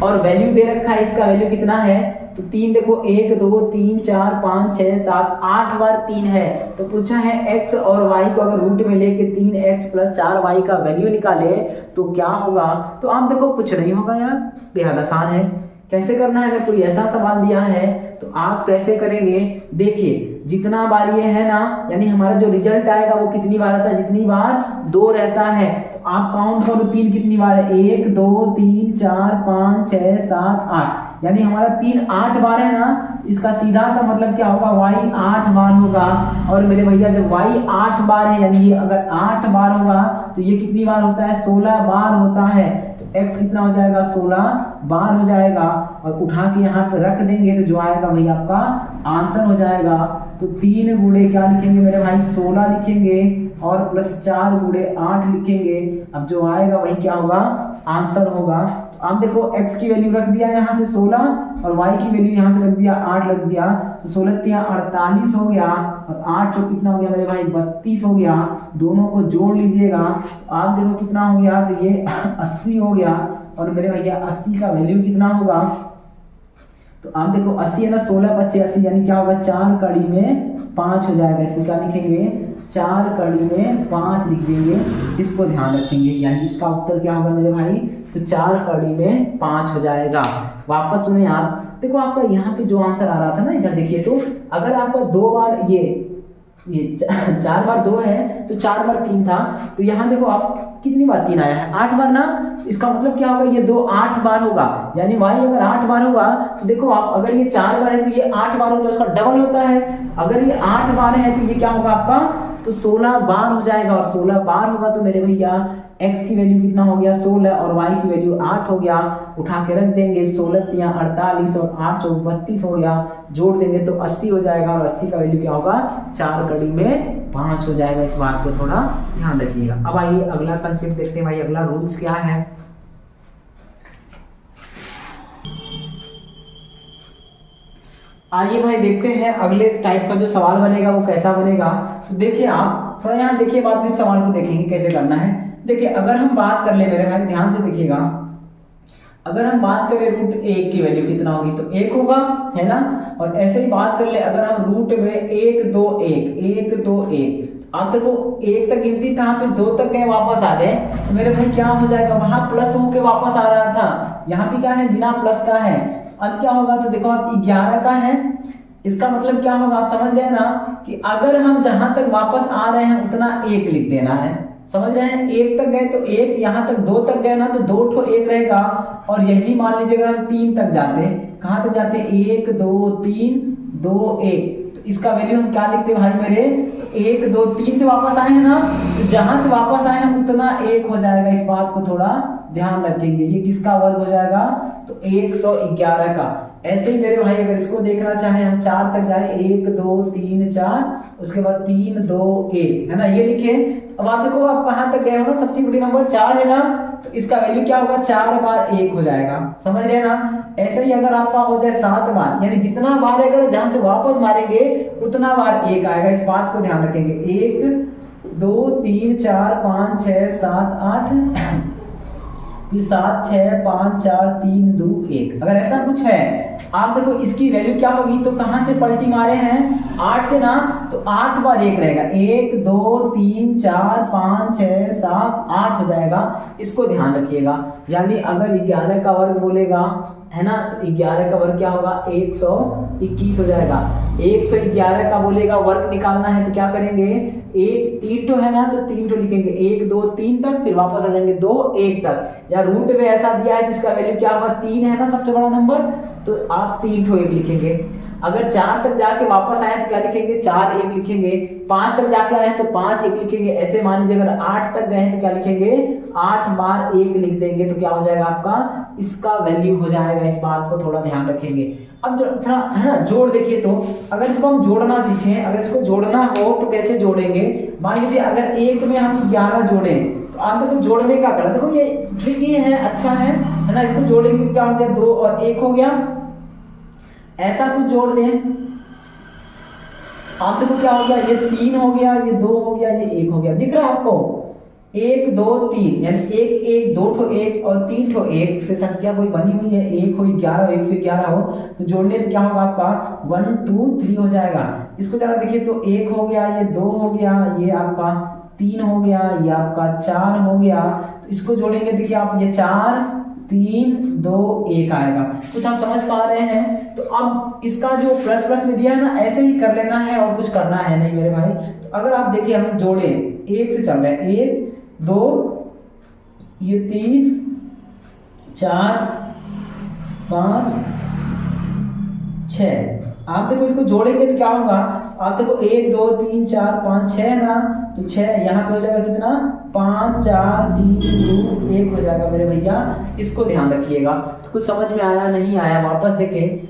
और वैल्यू दे रखा है, इसका वैल्यू कितना है? तो 3 देखो 1 2 3 4 5 6 7 8 बार 3 है। तो पूछा है x और y को अगर रूट में लेके 3x + 4y का वैल्यू निकाले तो क्या होगा? तो आप देखो कुछ नहीं होगा यार, बेहद आसान है। कैसे करना है? अगर कोई ऐसा सवाल दिया है तो आप कैसे करेंगे? देखिए जितना बार ये है ना, यानी हमारा जो रिजल्ट आएगा वो कितनी बार आता है? जितनी बार 2 रहता है। तो आप काउंट करो 3 कितनी बार है? 1 2 3 4 5 6 7 8, यानी हमारा 3 8 बार है ना। इसका सीधा सा मतलब क्या होगा? y 8 बार होगा। और मेरे भैया जब y 8 बार है, यानी ये अगर 8 बार होगा तो ये कितनी बार होता है? 16 बार होता है। तो x कितना हो जाएगा? 16 बार हो जाएगा। और उठा के यहाँ पे रख देंगे तो जो आएगा वही आपका आंसर हो जाएगा। तो 3 गुणे क्या लिखेंगे मेरे भाई? 16 लिखेंगे और +4 गुणे 8 लिखेंगे। अब जो आएगा वही क्या होगा? आंसर होगा। तो आप देखो x की वैल्यू रख दिया यहाँ से 16 और y की वैल्यू यहाँ से रख दिया 8 रख दिया। तो 16 × 48 हो गया और 8 जो कितना हो गया मेरे भाई? 32 हो गया। दोनों को जोड़ लीजिएगा तो आप देखो कितना हो गया? तो ये 80 हो गया। और मेरे भैया 80 का वैल्यू कितना होगा? तो आप देखो 80 है ना, 16 × 5 80, यानी क्या होगा? 4 कड़ी में 5 हो जाएगा। इसमें क्या लिखेंगे? 4 कड़ी में 5 लिख देंगे। इसको ध्यान रखेंगे, यानी इसका उत्तर क्या होगा मेरे भाई? तो 4 कड़ी में 5 हो जाएगा। वापस में आप देखो आपका यहाँ पे जो आंसर आ रहा था ना, इधर देखिए तो अगर आपका 2 बार ये 4 बार 2 है तो 4 बार 3 था। तो यहाँ देखो आप कितनी बार 3 आया है? 8 बार ना। इसका मतलब क्या होगा? ये 2 8 बार होगा, यानी y अगर 8 बार होगा तो देखो आप, अगर ये 4 बार है तो ये 8 बार होता है, उसका डबल होता है। अगर ये 8 बार है तो ये क्या होगा आपका? तो 16 बार हो जाएगा। और 16 बार होगा तो मेरे भैया x की वैल्यू कितना हो गया? 16 और y की वैल्यू 8 हो गया। उठा के रख देंगे, 16 × 48 और 8 × 32 हो गया। जोड़ देंगे तो 80 हो जाएगा। और 80 का वैल्यू क्या होगा? 4 कड़ी में 5 हो जाएगा। इस बात को थोड़ा ध्यान रखिएगा। अब आइए अगला कंसेप्ट देखते हैं भाई, अगला रूल्स क्या है। आइए भाई देखते हैं अगले टाइप का जो सवाल बनेगा वो कैसा बनेगा। तो देखिए आप थोड़ा यहाँ देखिए, बाद में इस सवाल को देखेंगे कैसे करना है। देखिए अगर हम बात कर ले मेरे भाई, ध्यान से देखिएगा, अगर हम बात करें √1 की वैल्यू कितना होगी? तो 1 होगा, है ना। और ऐसे ही बात कर ले अगर हम रूट में 1 2 1 आप देखो 1 तक गिनती था, फिर 2 तक गए, वापस आ गए, तो मेरे भाई क्या हो जाएगा? वहां प्लस होके वापस आ रहा था, यहाँ भी क्या है? बिना प्लस का है। अब क्या होगा? तो देखो आप 11 का है, इसका मतलब क्या होगा? आप समझ रहे हैं ना कि अगर हम जहां तक वापस आ रहे हैं उतना 1 लिख देना है। समझ रहे हैं? 1 तक गए तो 1, यहाँ तक 2 तक गए ना तो 2 ठो 1 रहेगा। और यही मान लीजिएगा हम 3 तक जाते, कहाँ तक जाते? 1 2 3 2 1, तो इसका वैल्यू हम क्या लिखते हैं भाई मेरे? तो 1 2 3 से वापस आए हैं ना, तो जहां से वापस आए हैं उतना 1 हो जाएगा। इस बात को थोड़ा ध्यान रखेंगे। ये किसका वर्ग हो जाएगा? तो 111 का। ऐसे ही मेरे भाई अगर इसको देखना चाहें हम 4 तक जाए, 1 2 3 4, उसके बाद 3 2 1, है ना, ये लिखे। अब आप देखो आप कहां तक गए हो ना, सबसे बड़ी नंबर 4 है ना, तो इसका वैल्यू क्या होगा? 4 बार 1 हो जाएगा। समझ रहे हैं ना। ऐसे ही अगर आपका हो जाए 7 बार, यानी जितना बार अगर जहां से वापस मारेंगे उतना बार 1 आएगा। इस बात को ध्यान रखेंगे। 1 2 3 4 5 6 7 8 ये 7 6 5 4 3 2 1। अगर ऐसा कुछ है आप देखो इसकी वैल्यू क्या होगी? तो कहां से पलटी मारे हैं? 8 से ना, तो 8 बार 1 रहेगा। 1 2 3 4 5 6 7 8 हो जाएगा। इसको ध्यान रखिएगा। यानी अगर 11 का वर्ग बोलेगा, है ना, तो 11 का वर्ग क्या होगा? 121 हो जाएगा। 111 का बोलेगा वर्ग निकालना है तो क्या करेंगे, एक 3 ठो है ना तो 3 ठो लिखेंगे, 1 2 3 तक, फिर वापस आ जाएंगे 2 1 तक, या रूट में ऐसा दिया है जिसका वैल्यू क्या होगा 3 है ना सबसे बड़ा नंबर, तो आप 3 ठो 1 लिखेंगे। अगर 4 तक जाके वापस आए तो क्या लिखेंगे, 4 1 लिखेंगे। 5 तक जाके आए तो 5 1 लिखेंगे। ऐसे मान लीजिए अगर 8 तक गए हैं तो क्या लिखेंगे, 8 बार 1 लिख देंगे, तो क्या हो जाएगा आपका, इसका वैल्यू हो जाएगा। इस बात को थोड़ा ध्यान रखेंगे। अब जो थोड़ा है ना जोड़ देखिए, तो अगर इसको हम जोड़ना सीखें, अगर इसको जोड़ना हो तो कैसे जोड़ेंगे। मान लीजिए अगर 1 में हम 11 जोड़ें तो आप देखो जोड़ने का करना, देखो ये ट्रिकी है, अच्छा है ना। इसको जोड़ेंगे क्या हो गया, 2 और 1 हो गया, ऐसा कुछ जोड़ दें। आप देखो क्या हो गया, ये 3 हो गया, ये 2 हो गया, ये 1 हो गया, दिख रहा है आपको, 1 2 3, यानी 1 1 2 ठो 1 और 3 ठो 1 से संख्या कोई बनी हुई है, 1 हो 11 111 हो, तो जोड़ने में क्या होगा आपका 1 2 3 हो जाएगा। इसको जरा देखिए तो 1 हो गया, ये 2 हो गया, ये आपका 3 हो गया, ये आपका 4 हो गया। तो इसको जोड़ेंगे, देखिए आप, ये 4 3 2 1 आएगा। कुछ आप समझ पा रहे हैं। तो अब इसका जो प्लस प्लस में दिया है ना, ऐसे ही कर लेना है और कुछ करना है नहीं मेरे भाई। तो अगर आप देखिए हम जोड़े 1 से चल रहे हैं, 1 2 ये 3 4 5 6, आप देखो इसको जोड़ेंगे तो क्या होगा, आप देखो 1 2 3 4 5 6 ना, तो 6 यहाँ पे हो जाएगा कितना, 5 4 3 2 1 हो जाएगा मेरे भैया। इसको ध्यान रखिएगा। तो कुछ समझ में आया नहीं आया, वापस देखें।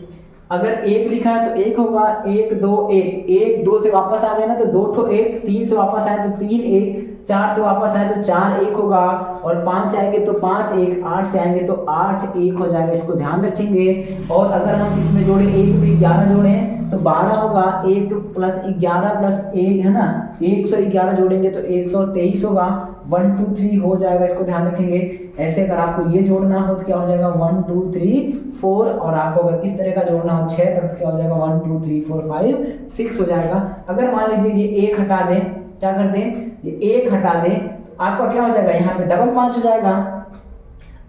अगर 1 लिखा है तो 1 होगा, 1 2 1, 1 2 से वापस आ गए ना तो 2 ठो 1, 3 से वापस आए तो 3 1, 4 से वापस आए तो 4 1 होगा, और 5 से आएंगे तो 5 1, 8 से आएंगे तो 8 1 हो जाएगा। इसको ध्यान रखेंगे। और अगर हम इसमें जोड़े 1 में 11 जोड़े तो 12 होगा, 1 प्लस 11 प्लस 1 है ना, 111 जोड़ेंगे तो 123 होगा, 1 2 3 हो जाएगा। इसको ध्यान रखेंगे। ऐसे अगर आपको ये जोड़ना हो तो क्या हो जाएगा 1 2 3 4, और आपको अगर इस तरह का जोड़ना हो 6 तक तो क्या हो जाएगा 1 2 3 4 5 6 हो जाएगा। अगर मान लीजिए ये 1 हटा दें, क्या कर दें, ये 1 हटा दें तो आपका क्या हो जाएगा, यहाँ पे डबल 5 हो जाएगा।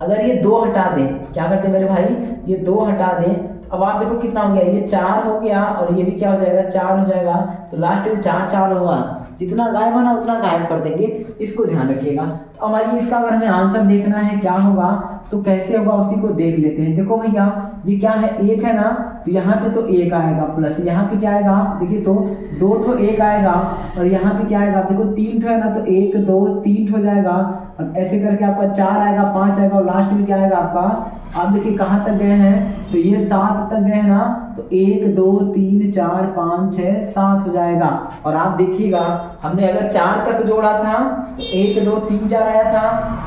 अगर ये 2 हटा दें, क्या करते हैं मेरे भाई, ये 2 हटा दें, अब आप देखो कितना हो गया, ये 4 हो गया, और ये भी क्या हो जाएगा 4 हो जाएगा। तो लास्ट में 4 4 होगा, जितना गायब है ना उतना गायब कर देंगे। इसको ध्यान रखिएगा। तो हमारी इसका अगर हमें आंसर देखना है क्या होगा तो कैसे होगा उसी को देख लेते हैं। देखो भैया ये क्या है, 1 है ना, तो यहाँ पे तो 1 आएगा, प्लस यहाँ पे क्या आएगा, देखिए तो 2 ठो 1 आएगा, और यहाँ पे क्या आएगा, देखो 3 ठो है ना, तो 1 2 3 हो जाएगा। अब ऐसे करके आपका 4 आएगा, 5 आएगा, और लास्ट में क्या आएगा आपका, आप देखिए कहाँ तक गए हैं, तो ये 7 तक गए हैं ना, तो 1 2 3 4 5 6 7 हो जाएगा। और आप देखिएगा हमने अगर 4 तक जोड़ा था तो 1 2 3 4 आया था,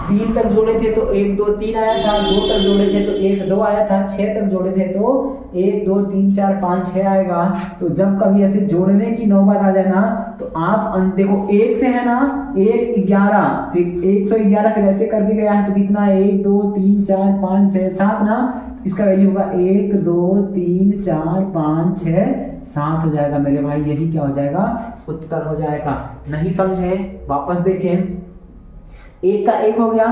3 तक जोड़े थे तो 1 2 3 आया था, 2 तक जोड़े थे तो 1 2 आया था, 6 तक जोड़े थे तो 1 2 3 4 5 6 आएगा। तो जब कभी ऐसे जोड़ने की नौबत आ जाए ना तो आप देखो 1 से है ना 1 11, फिर 111, फिर ऐसे करके गया है तो कितना 1 2 3 4 5 6 7 ना, इसका वैल्यू होगा 1 2 3 4 5 6 7 हो जाएगा मेरे भाई। यही क्या हो जाएगा, उत्तर हो जाएगा। नहीं समझे वापस देखें, 1 का 1 हो गया।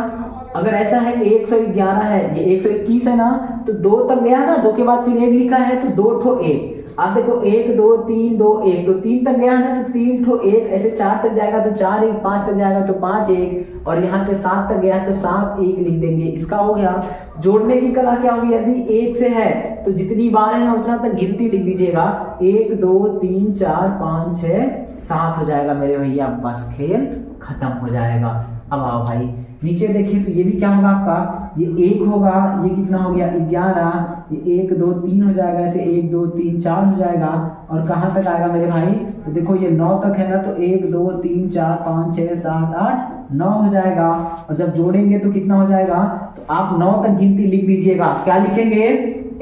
अगर ऐसा है 111 है, ये 121 है ना, तो 2 तक गया ना, 2 के बाद फिर 1 लिखा है तो 2 ठो 1। आप देखो 1 2 3 2 1, तो 3 तक गया ना तो 3 ठो 1, ऐसे 4 तक जाएगा तो 4 1, 5 तक जाएगा तो 5 1, और यहाँ पे 7 तक गया है तो 7 1 लिख देंगे। इसका हो गया। जोड़ने की कला क्या होगी, यदि 1 से है तो जितनी बार है ना उतना तक गिनती लिख दीजिएगा, 1 2 3 4 5 6 7 हो जाएगा मेरे भैया। बस खेल खत्म हो जाएगा। अब आओ भाई नीचे देखिए, तो ये भी क्या होगा आपका, ये 1 होगा, ये कितना हो गया 11, ये 1 2 3 हो जाएगा, ऐसे 1 2 3 4 हो जाएगा। और कहाँ तक आएगा मेरे भाई, तो देखो ये 9 तक है ना, तो 1 2 3 4 5 6 7 8 9 हो जाएगा। और जब जोड़ेंगे तो कितना हो जाएगा, तो आप 9 तक गिनती लिख दीजिएगा। क्या लिखेंगे,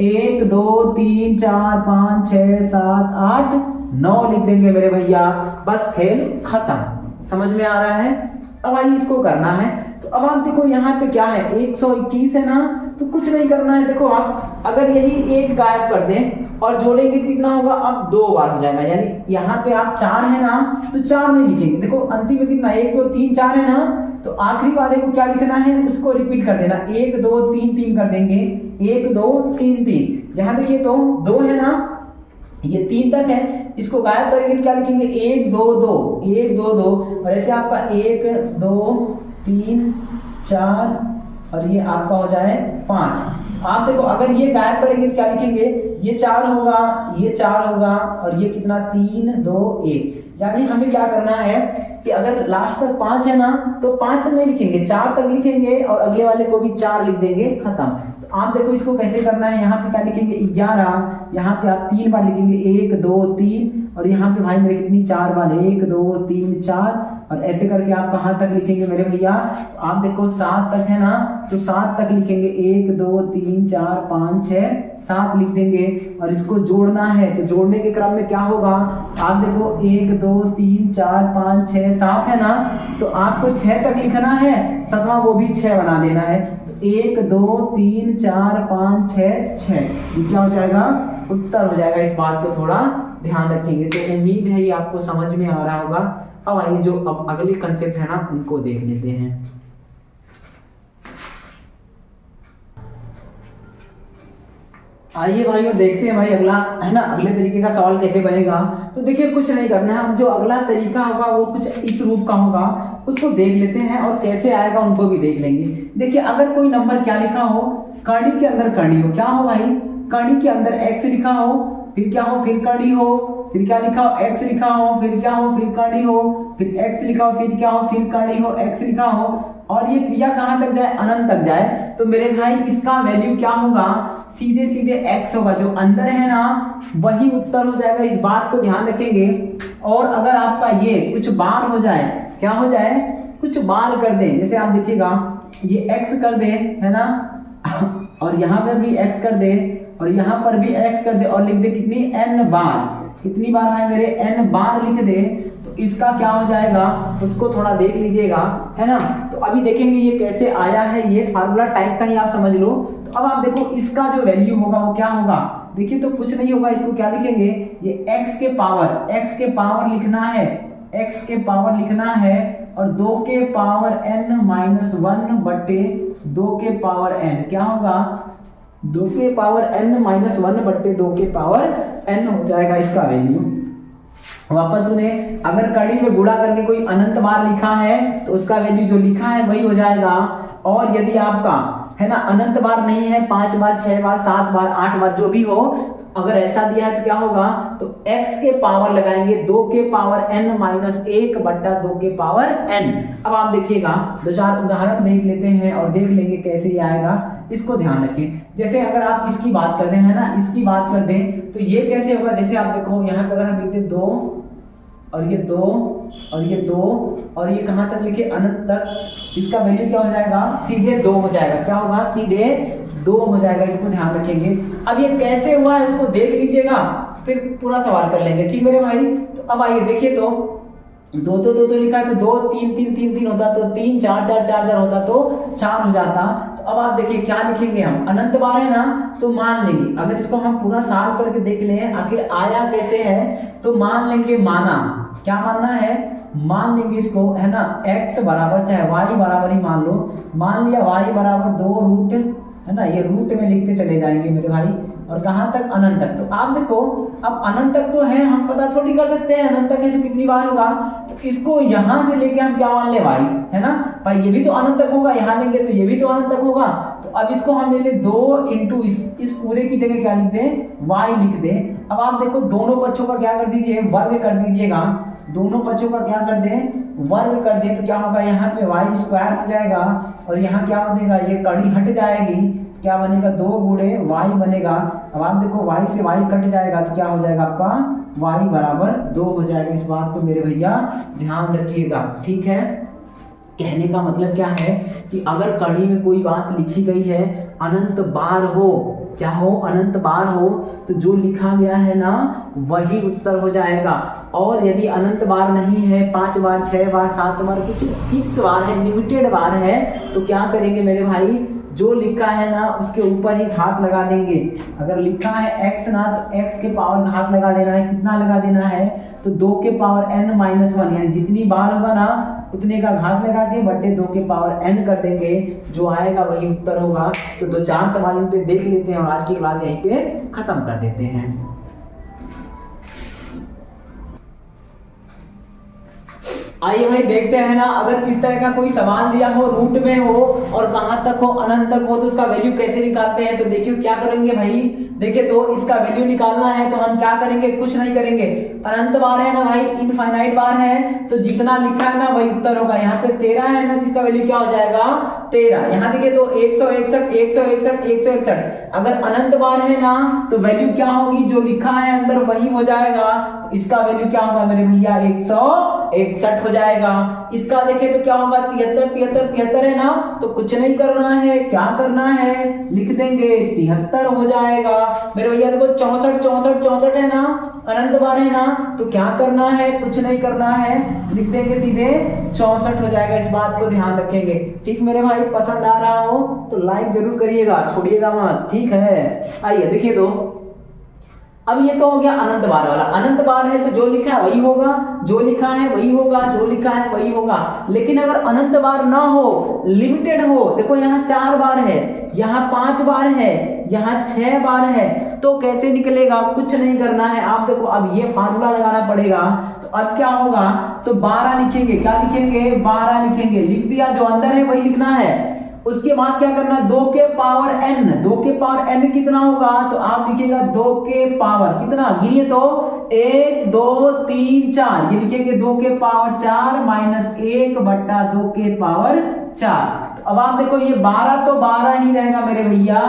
1 2 3 4 5 6 7 8 9 लिख देंगे मेरे भैया। बस खेल खत्म। समझ में आ रहा है। अब आइए इसको करना है। तो अब आप देखो यहाँ पे क्या है, 121 है ना, तो कुछ नहीं करना है। देखो आप अगर यही 1 गायब कर दें और जोड़ेंगे कितना होगा, अब 2 बार हो जाएगा। यानी यहाँ पे आप 4 है ना, तो 4 नहीं लिखेंगे। देखो अंतिम में कितना 1 2 3 4 है ना, तो आखिरी वाले को क्या लिखना है, उसको रिपीट कर देना, 1 2 3 3 कर देंगे, 1 2 3 3। यहाँ देखिए तो 2 है ना, ये 3 तक है, इसको गायब करेंगे तो क्या लिखेंगे 1 2 2 1 2 2, और ऐसे आपका 1 2 3 4 और ये आपका हो जाए 5। आप देखो अगर ये गायब करेंगे तो क्या लिखेंगे, ये 4 होगा, ये 4 होगा और ये कितना 3 2 1। यानी हमें क्या करना है कि अगर लास्ट तक 5 है ना तो 5 तक नहीं लिखेंगे, 4 तक लिखेंगे और अगले वाले को भी 4 लिख देंगे, खत्म। तो आप देखो इसको कैसे करना है, यहाँ पे क्या लिखेंगे 11, यहाँ पे आप 3 बार लिखेंगे 1 2 3, और यहाँ पे भाई मेरे कितनी 4 बार 1 2 3 4, और ऐसे करके आप कहाँ तक लिखेंगे मेरे भैया, तो आप देखो 7 तक है ना, तो 7 तक लिखेंगे 1 2 3 4 5 6 7 लिख देंगे। और इसको जोड़ना है तो जोड़ने के क्रम में क्या होगा, आप देखो 1 2 3 4 5 6 7 है ना, तो आपको 6 तक लिखना है, 7वां वो भी 6 बना देना है। 1 2 3 4 5 6 6, ये क्या हो जाएगा, उत्तर हो जाएगा। इस बात को थोड़ा ध्यान रखेंगे। तो उम्मीद है ये आपको समझ में आ रहा होगा। अब आइए जो अब अगले कंसेप्ट है ना उनको देख लेते हैं। आइए भाइयों देखते हैं भाई अगला है ना, अगले तरीके का सवाल कैसे बनेगा। तो देखिए कुछ नहीं करना है, हम जो अगला तरीका होगा वो कुछ इस रूप का होगा, उसको देख लेते हैं और कैसे आएगा उनको भी देख लेंगे। देखिए अगर कोई नंबर क्या लिखा हो, कड़ी के अंदर कड़ी हो, क्या हो भाई, कड़ी के अंदर x लिखा हो, फिर क्या हो, फिर कड़ी हो, फिर क्या लिखा हो x लिखा हो, फिर क्या हो, फिर कड़ी हो, फिर x लिखा हो, फिर क्या हो, फिर कड़ी हो, x लिखा हो, और ये क्रिया कहाँ तक जाए, अनंत तक जाए, तो मेरे भाई इसका वैल्यू क्या होगा, सीधे सीधे x होगा, जो अंदर है ना वही उत्तर हो जाएगा। इस बात को ध्यान रखेंगे। और अगर आपका ये कुछ बार हो जाए, क्या हो जाए, कुछ बार कर दे, जैसे आप देखिएगा ये x कर दे है ना, और यहाँ पर भी x कर दे, और यहाँ पर भी x कर दे, और लिख दे कितनी n बार, कितनी बार है मेरे n बार लिख दे, तो इसका क्या हो जाएगा उसको थोड़ा देख लीजिएगा है ना। तो अभी देखेंगे ये कैसे आया है, ये फार्मूला टाइप का ही आप समझ लो। तो अब आप देखो इसका जो वैल्यू होगा वो क्या होगा, देखिए तो कुछ नहीं होगा, इसको क्या लिखेंगे, ये x के पावर लिखना है, x के पावर लिखना है, और 2 के पावर n माइनस 1 बटे 2 के पावर n, क्या होगा 2 के पावर n माइनस 1 बट्टे 2 के पावर n हो जाएगा इसका वैल्यू। वापस सुने, अगर कड़ी में गुणा करके कोई अनंत बार लिखा है तो उसका वैल्यू जो लिखा है वही हो जाएगा। और यदि आपका है ना अनंत बार नहीं है, 5 बार 6 बार 7 बार 8 बार जो भी हो, अगर ऐसा दिया है तो क्या होगा, तो x के पावर लगाएंगे 2 के पावर n माइनस 1 बट्टा 2 के पावर n। अब आप देखिएगा 2-4 उदाहरण देख लेते हैं और देख लेंगे कैसे ये आएगा, इसको ध्यान रखें। जैसे अगर आप इसकी बात कर दें है ना, इसकी बात कर दें तो ये कैसे होगा, जैसे आप देखो यहाँ पे अगर हम लिखते 2 और ये 2 और ये 2 और ये कहाँ तक लिखे, अनंत तक, इसका वैल्यू क्या हो जाएगा, सीधे 2 हो जाएगा, क्या होगा, सीधे 2 हो जाएगा। इसको ध्यान रखेंगे। अब ये कैसे हुआ है उसको देख लीजिएगा, फिर पूरा सवाल कर लेंगे, ठीक मेरे भाई। तो अब आइए देखिए, तो 2 लिखा है तो 2 3 3 3 3 होता, तो 3 4 4 4 4 होता तो 4 हो जाता। तो अब आप देखिए क्या लिखेंगे हम, अनंत बार है ना, तो मान लेंगे अगर इसको हम पूरा सॉल्व करके देख लें आखिर आया कैसे है, तो मान लेंगे माना, क्या मानना है, मान लेंगे इसको है ना, x बराबर चाहे y बराबर ही मान लो, मान लिया y बराबर 2 रूट है ना, ये रूट में लिखते चले जाएंगे मेरे भाई, और कहाँ तक, अनंत तक। तो आप देखो अब अनंत तक तो है, हम पता थोड़ी कर सकते हैं अनंत तक है तो कितनी बार होगा, तो इसको यहाँ से लेके हम क्या मान ले, y है ना भाई, ये भी तो अनंत तक होगा, यहाँ लेंगे तो ये भी तो अनंत तक होगा। तो अब इसको हम ले ले 2 इंटू इस पूरे की जगह क्या लिख दें, y लिख दें। अब आप देखो दोनों पक्षों का क्या कर दीजिए, वर्ग कर दीजिएगा, दोनों पक्षों का क्या कर दें, वर्ग कर दें, तो क्या होगा, यहाँ पे y स्क्वायर हो जाएगा, और यहाँ क्या बनेगा, ये कड़ी हट जाएगी, क्या बनेगा, 2 गुणे y बनेगा। अब आप देखो y से y कट जाएगा तो क्या हो जाएगा आपका, y बराबर 2 हो जाएगा। इस बात को मेरे भैया ध्यान रखिएगा, ठीक है। कहने का मतलब क्या है कि अगर कड़ी में कोई बात लिखी गई है, अनंत बार हो, क्या हो, अनंत बार हो, तो जो लिखा गया है ना वही उत्तर हो जाएगा। और यदि अनंत बार नहीं है, 5 बार 6 बार 7 बार कुछ फिक्स बार है, लिमिटेड बार है, तो क्या करेंगे मेरे भाई, जो लिखा है ना उसके ऊपर ही घात लगा देंगे। अगर लिखा है x ना तो x के पावर घात लगा देना है, कितना लगा देना है, तो 2 के पावर n माइनस 1, यानी जितनी बार होगा ना उतने का घात लगा के बट्टे 2 के पावर n कर देंगे, जो आएगा वही उत्तर होगा। तो 2-4 सवाल इन पे देख लेते हैं और आज की क्लास यहीं पे खत्म कर देते हैं। आइए भाई देखते हैं ना, अगर इस तरह का कोई सवाल दिया हो, रूट में हो और कहां तक हो, अनंत तक हो, तो उसका वैल्यू कैसे निकालते हैं। तो देखिए क्या करेंगे भाई, देखिए तो इसका वैल्यू निकालना है तो हम क्या करेंगे, कुछ नहीं करेंगे, अनंत बार है ना भाई, इनफाइनाइट बार है, तो जितना लिखा है ना वही उत्तर होगा। यहाँ पे 13 है ना, जिसका वैल्यू क्या हो जाएगा 13। यहाँ देखिए तो 161 161 161, अगर अनंत बार है ना तो वैल्यू क्या होगी, जो लिखा है अंदर वही हो जाएगा। तो इसका वैल्यू क्या होगा मेरे भैया 161 हो जाएगा। इसका देखें तो क्या होगा 73 73 73 है ना, तो कुछ नहीं करना है, क्या करना है, लिख देंगे 73 हो जाएगा मेरे भैया। देखो 64 64 64 है ना, अनंत बार है ना, तो क्या करना है, कुछ नहीं करना है, लिख देंगे सीधे 64 हो जाएगा। इस बात को ध्यान रखेंगे। ठीक मेरे भाई, पसंद आ रहा हो तो लाइक जरूर करिएगा, छोड़िएगा मत, ठीक है। आइए देखिए तो अब ये तो हो गया अनंत बार वाला। अनंत बार है तो जो लिखा है वही होगा, जो लिखा है वही होगा, जो लिखा है वही होगा। लेकिन अगर अनंत बार ना हो, लिमिटेड हो, देखो यहाँ 4 बार है, यहाँ 5 बार है, यहाँ 6 बार है, तो कैसे निकलेगा, कुछ नहीं करना है। आप देखो अब ये फार्मूला लगाना पड़ेगा। तो अब क्या होगा, तो 12 लिखेंगे, क्या लिखेंगे 12 लिखेंगे, लिख दिया, जो अंदर है वही लिखना है। उसके बाद क्या करना, 2 के पावर n, 2 के पावर n कितना होगा, तो आप लिखिएगा 2 के पावर कितना, गिनिए तो 1 2 3 4, ये लिखेंगे 2 के पावर 4 माइनस 1 बट्टा 2 के पावर 4। तो अब आप देखो ये 12 तो 12 ही रहेगा मेरे भैया,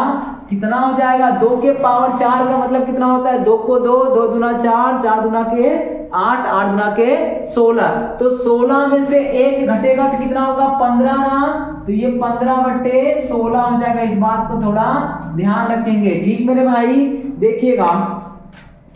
कितना हो जाएगा 2 के पावर 4 का मतलब कितना होता है, 2 को 2, 2 दूना 4, 4 दूना के 8, 8 दूना के 16, तो 16 में से 1 घटेगा तो कितना होगा 15 ना, तो ये 15/16 हो जाएगा। इस बात को थोड़ा ध्यान रखेंगे, ठीक मेरे भाई। देखिएगा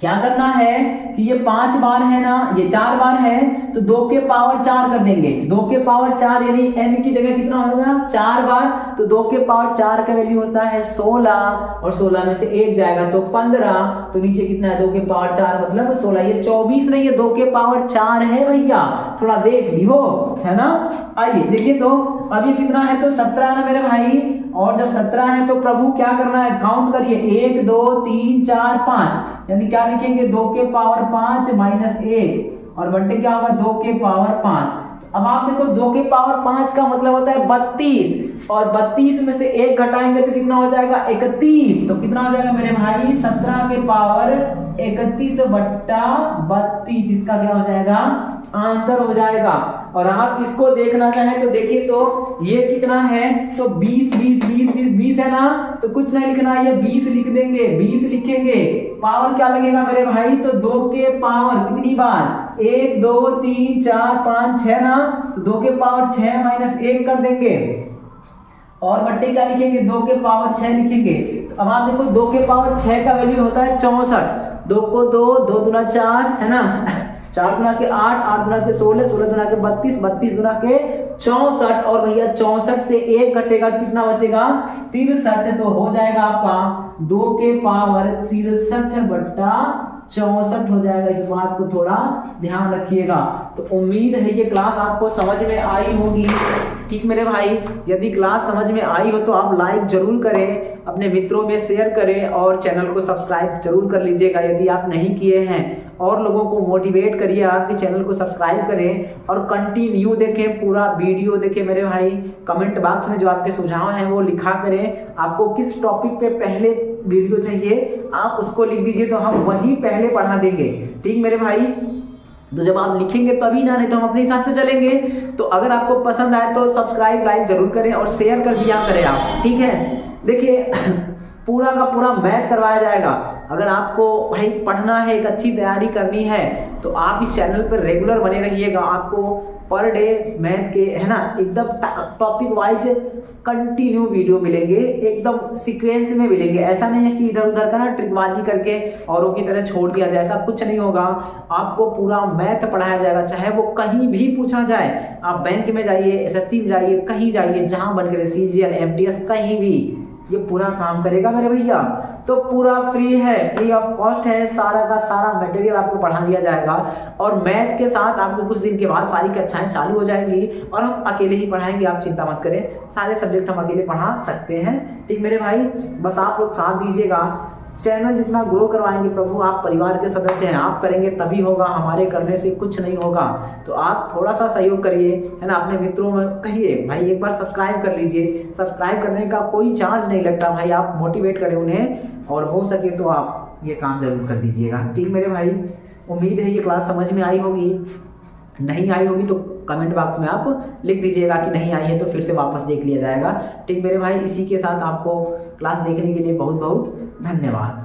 क्या करना है कि ये 5 बार है ना, ये 4 बार है, तो 2 के पावर 4 कर देंगे, 2 के पावर 4 यानी n की जगह कितना होगा 4 बार, तो 2 के पावर 4 का वैल्यू होता है 16, और 16 में से 1 जाएगा तो 15, तो नीचे कितना है 2 के पावर 4 मतलब 16, ये 24 नहीं है 2 के पावर 4 है भैया, थोड़ा देख लियो, है ना। आइए देखिए तो अब ये कितना है, तो 17 है ना मेरे भाई, और जब 17 है तो प्रभु क्या करना है, काउंट करिए 1 2 3 4 5, यानी क्या लिखेंगे 2 के पावर 5 माइनस 1, और बट्टे क्या होगा 2 के पावर 5। अब आप देखो 2 के पावर 5 का मतलब होता है 32, और 32 में से 1 घटाएंगे तो कितना हो जाएगा 31, तो कितना हो जाएगा मेरे भाई 17 के पावर 31 बट्टा 32, इसका क्या हो जाएगा आंसर हो जाएगा। और आप इसको देखना चाहें तो देखिए तो ये कितना है, तो 20 20 20 20 20 है ना, तो कुछ नहीं लिखना, ये 20 लिख देंगे, 20 लिखेंगे, पावर क्या लगेगा मेरे भाई, तो 2 के पावर कितनी बार 1 2 3 4 5 6 ना, तो 2 के पावर 6 माइनस 1 कर देंगे, और बट्टे क्या लिखेंगे 2 के पावर 6 लिखेंगे। तो अब आप देखो 2 के पावर 6 का वैल्यू होता है 64, 2 को 2, 2 दूना 4 है ना, 4 गुना के 8, 8 गुना के 16, 16 गुना के 32, 32 गुना के 64, और भैया 64 से 1 घटेगा तो कितना बचेगा 63, तो हो जाएगा आपका 2 के पावर 63 बट्टा 64 हो जाएगा। इस बात को थोड़ा ध्यान रखिएगा। तो उम्मीद है ये क्लास आपको समझ में आई होगी, ठीक मेरे भाई। यदि क्लास समझ में आई हो तो आप लाइक जरूर करें, अपने मित्रों में शेयर करें, और चैनल को सब्सक्राइब जरूर कर लीजिएगा यदि आप नहीं किए हैं। और लोगों को मोटिवेट करिए आपके चैनल को सब्सक्राइब करें, और कंटिन्यू देखें, पूरा वीडियो देखें मेरे भाई। कमेंट बॉक्स में जो आपके सुझाव हैं वो लिखा करें, आपको किस टॉपिक पे पहले वीडियो चाहिए आप उसको लिख दीजिए, तो हम वही पहले पढ़ा देंगे, ठीक मेरे भाई। तो जब आप लिखेंगे तभी ना, नहीं तो हम अपने हिसाब से चलेंगे। तो अगर आपको पसंद आए तो सब्सक्राइब लाइक जरूर करें और शेयर कर दिया करें आप, ठीक है। देखिए पूरा का पूरा मैथ करवाया जाएगा। अगर आपको भाई पढ़ना है, एक अच्छी तैयारी करनी है, तो आप इस चैनल पर रेगुलर बने रहिएगा। आपको पर डे मैथ के है ना एकदम टॉपिक वाइज कंटिन्यू वीडियो मिलेंगे, एकदम सीक्वेंस में मिलेंगे। ऐसा नहीं है कि इधर उधर का ना ट्रिकबाजी करके औरों की तरह छोड़ दिया जाए, ऐसा कुछ नहीं होगा। आपको पूरा मैथ पढ़ाया जाएगा, चाहे वो कहीं भी पूछा जाए। आप बैंक में जाइए, एसएससी में जाइए, कहीं जाइए, जहां बन करे सीजीएल एमटीएस, कहीं भी ये पूरा काम करेगा मेरे भैया। तो पूरा फ्री है, फ्री ऑफ कॉस्ट है, सारा का सारा मटेरियल आपको पढ़ा दिया जाएगा। और मैथ के साथ आपको कुछ दिन के बाद सारी कक्षाएं चालू हो जाएंगी, और हम अकेले ही पढ़ाएंगे, आप चिंता मत करें। सारे सब्जेक्ट हम अकेले पढ़ा सकते हैं, ठीक मेरे भाई। बस आप लोग साथ दीजिएगा, चैनल जितना ग्रो करवाएंगे प्रभु, आप परिवार के सदस्य हैं, आप करेंगे तभी होगा, हमारे करने से कुछ नहीं होगा। तो आप थोड़ा सा सहयोग करिए, है ना, अपने मित्रों में कहिए भाई एक बार सब्सक्राइब कर लीजिए। सब्सक्राइब करने का कोई चार्ज नहीं लगता भाई, आप मोटिवेट करें उन्हें, और हो सके तो आप ये काम जरूर कर दीजिएगा। ठीक मेरे भाई, उम्मीद है ये क्लास समझ में आई होगी। नहीं आई होगी तो कमेंट बॉक्स में आप लिख दीजिएगा कि नहीं आई है, तो फिर से वापस देख लिया जाएगा। ठीक मेरे भाई, इसी के साथ आपको क्लास देखने के लिए बहुत बहुत धन्यवाद।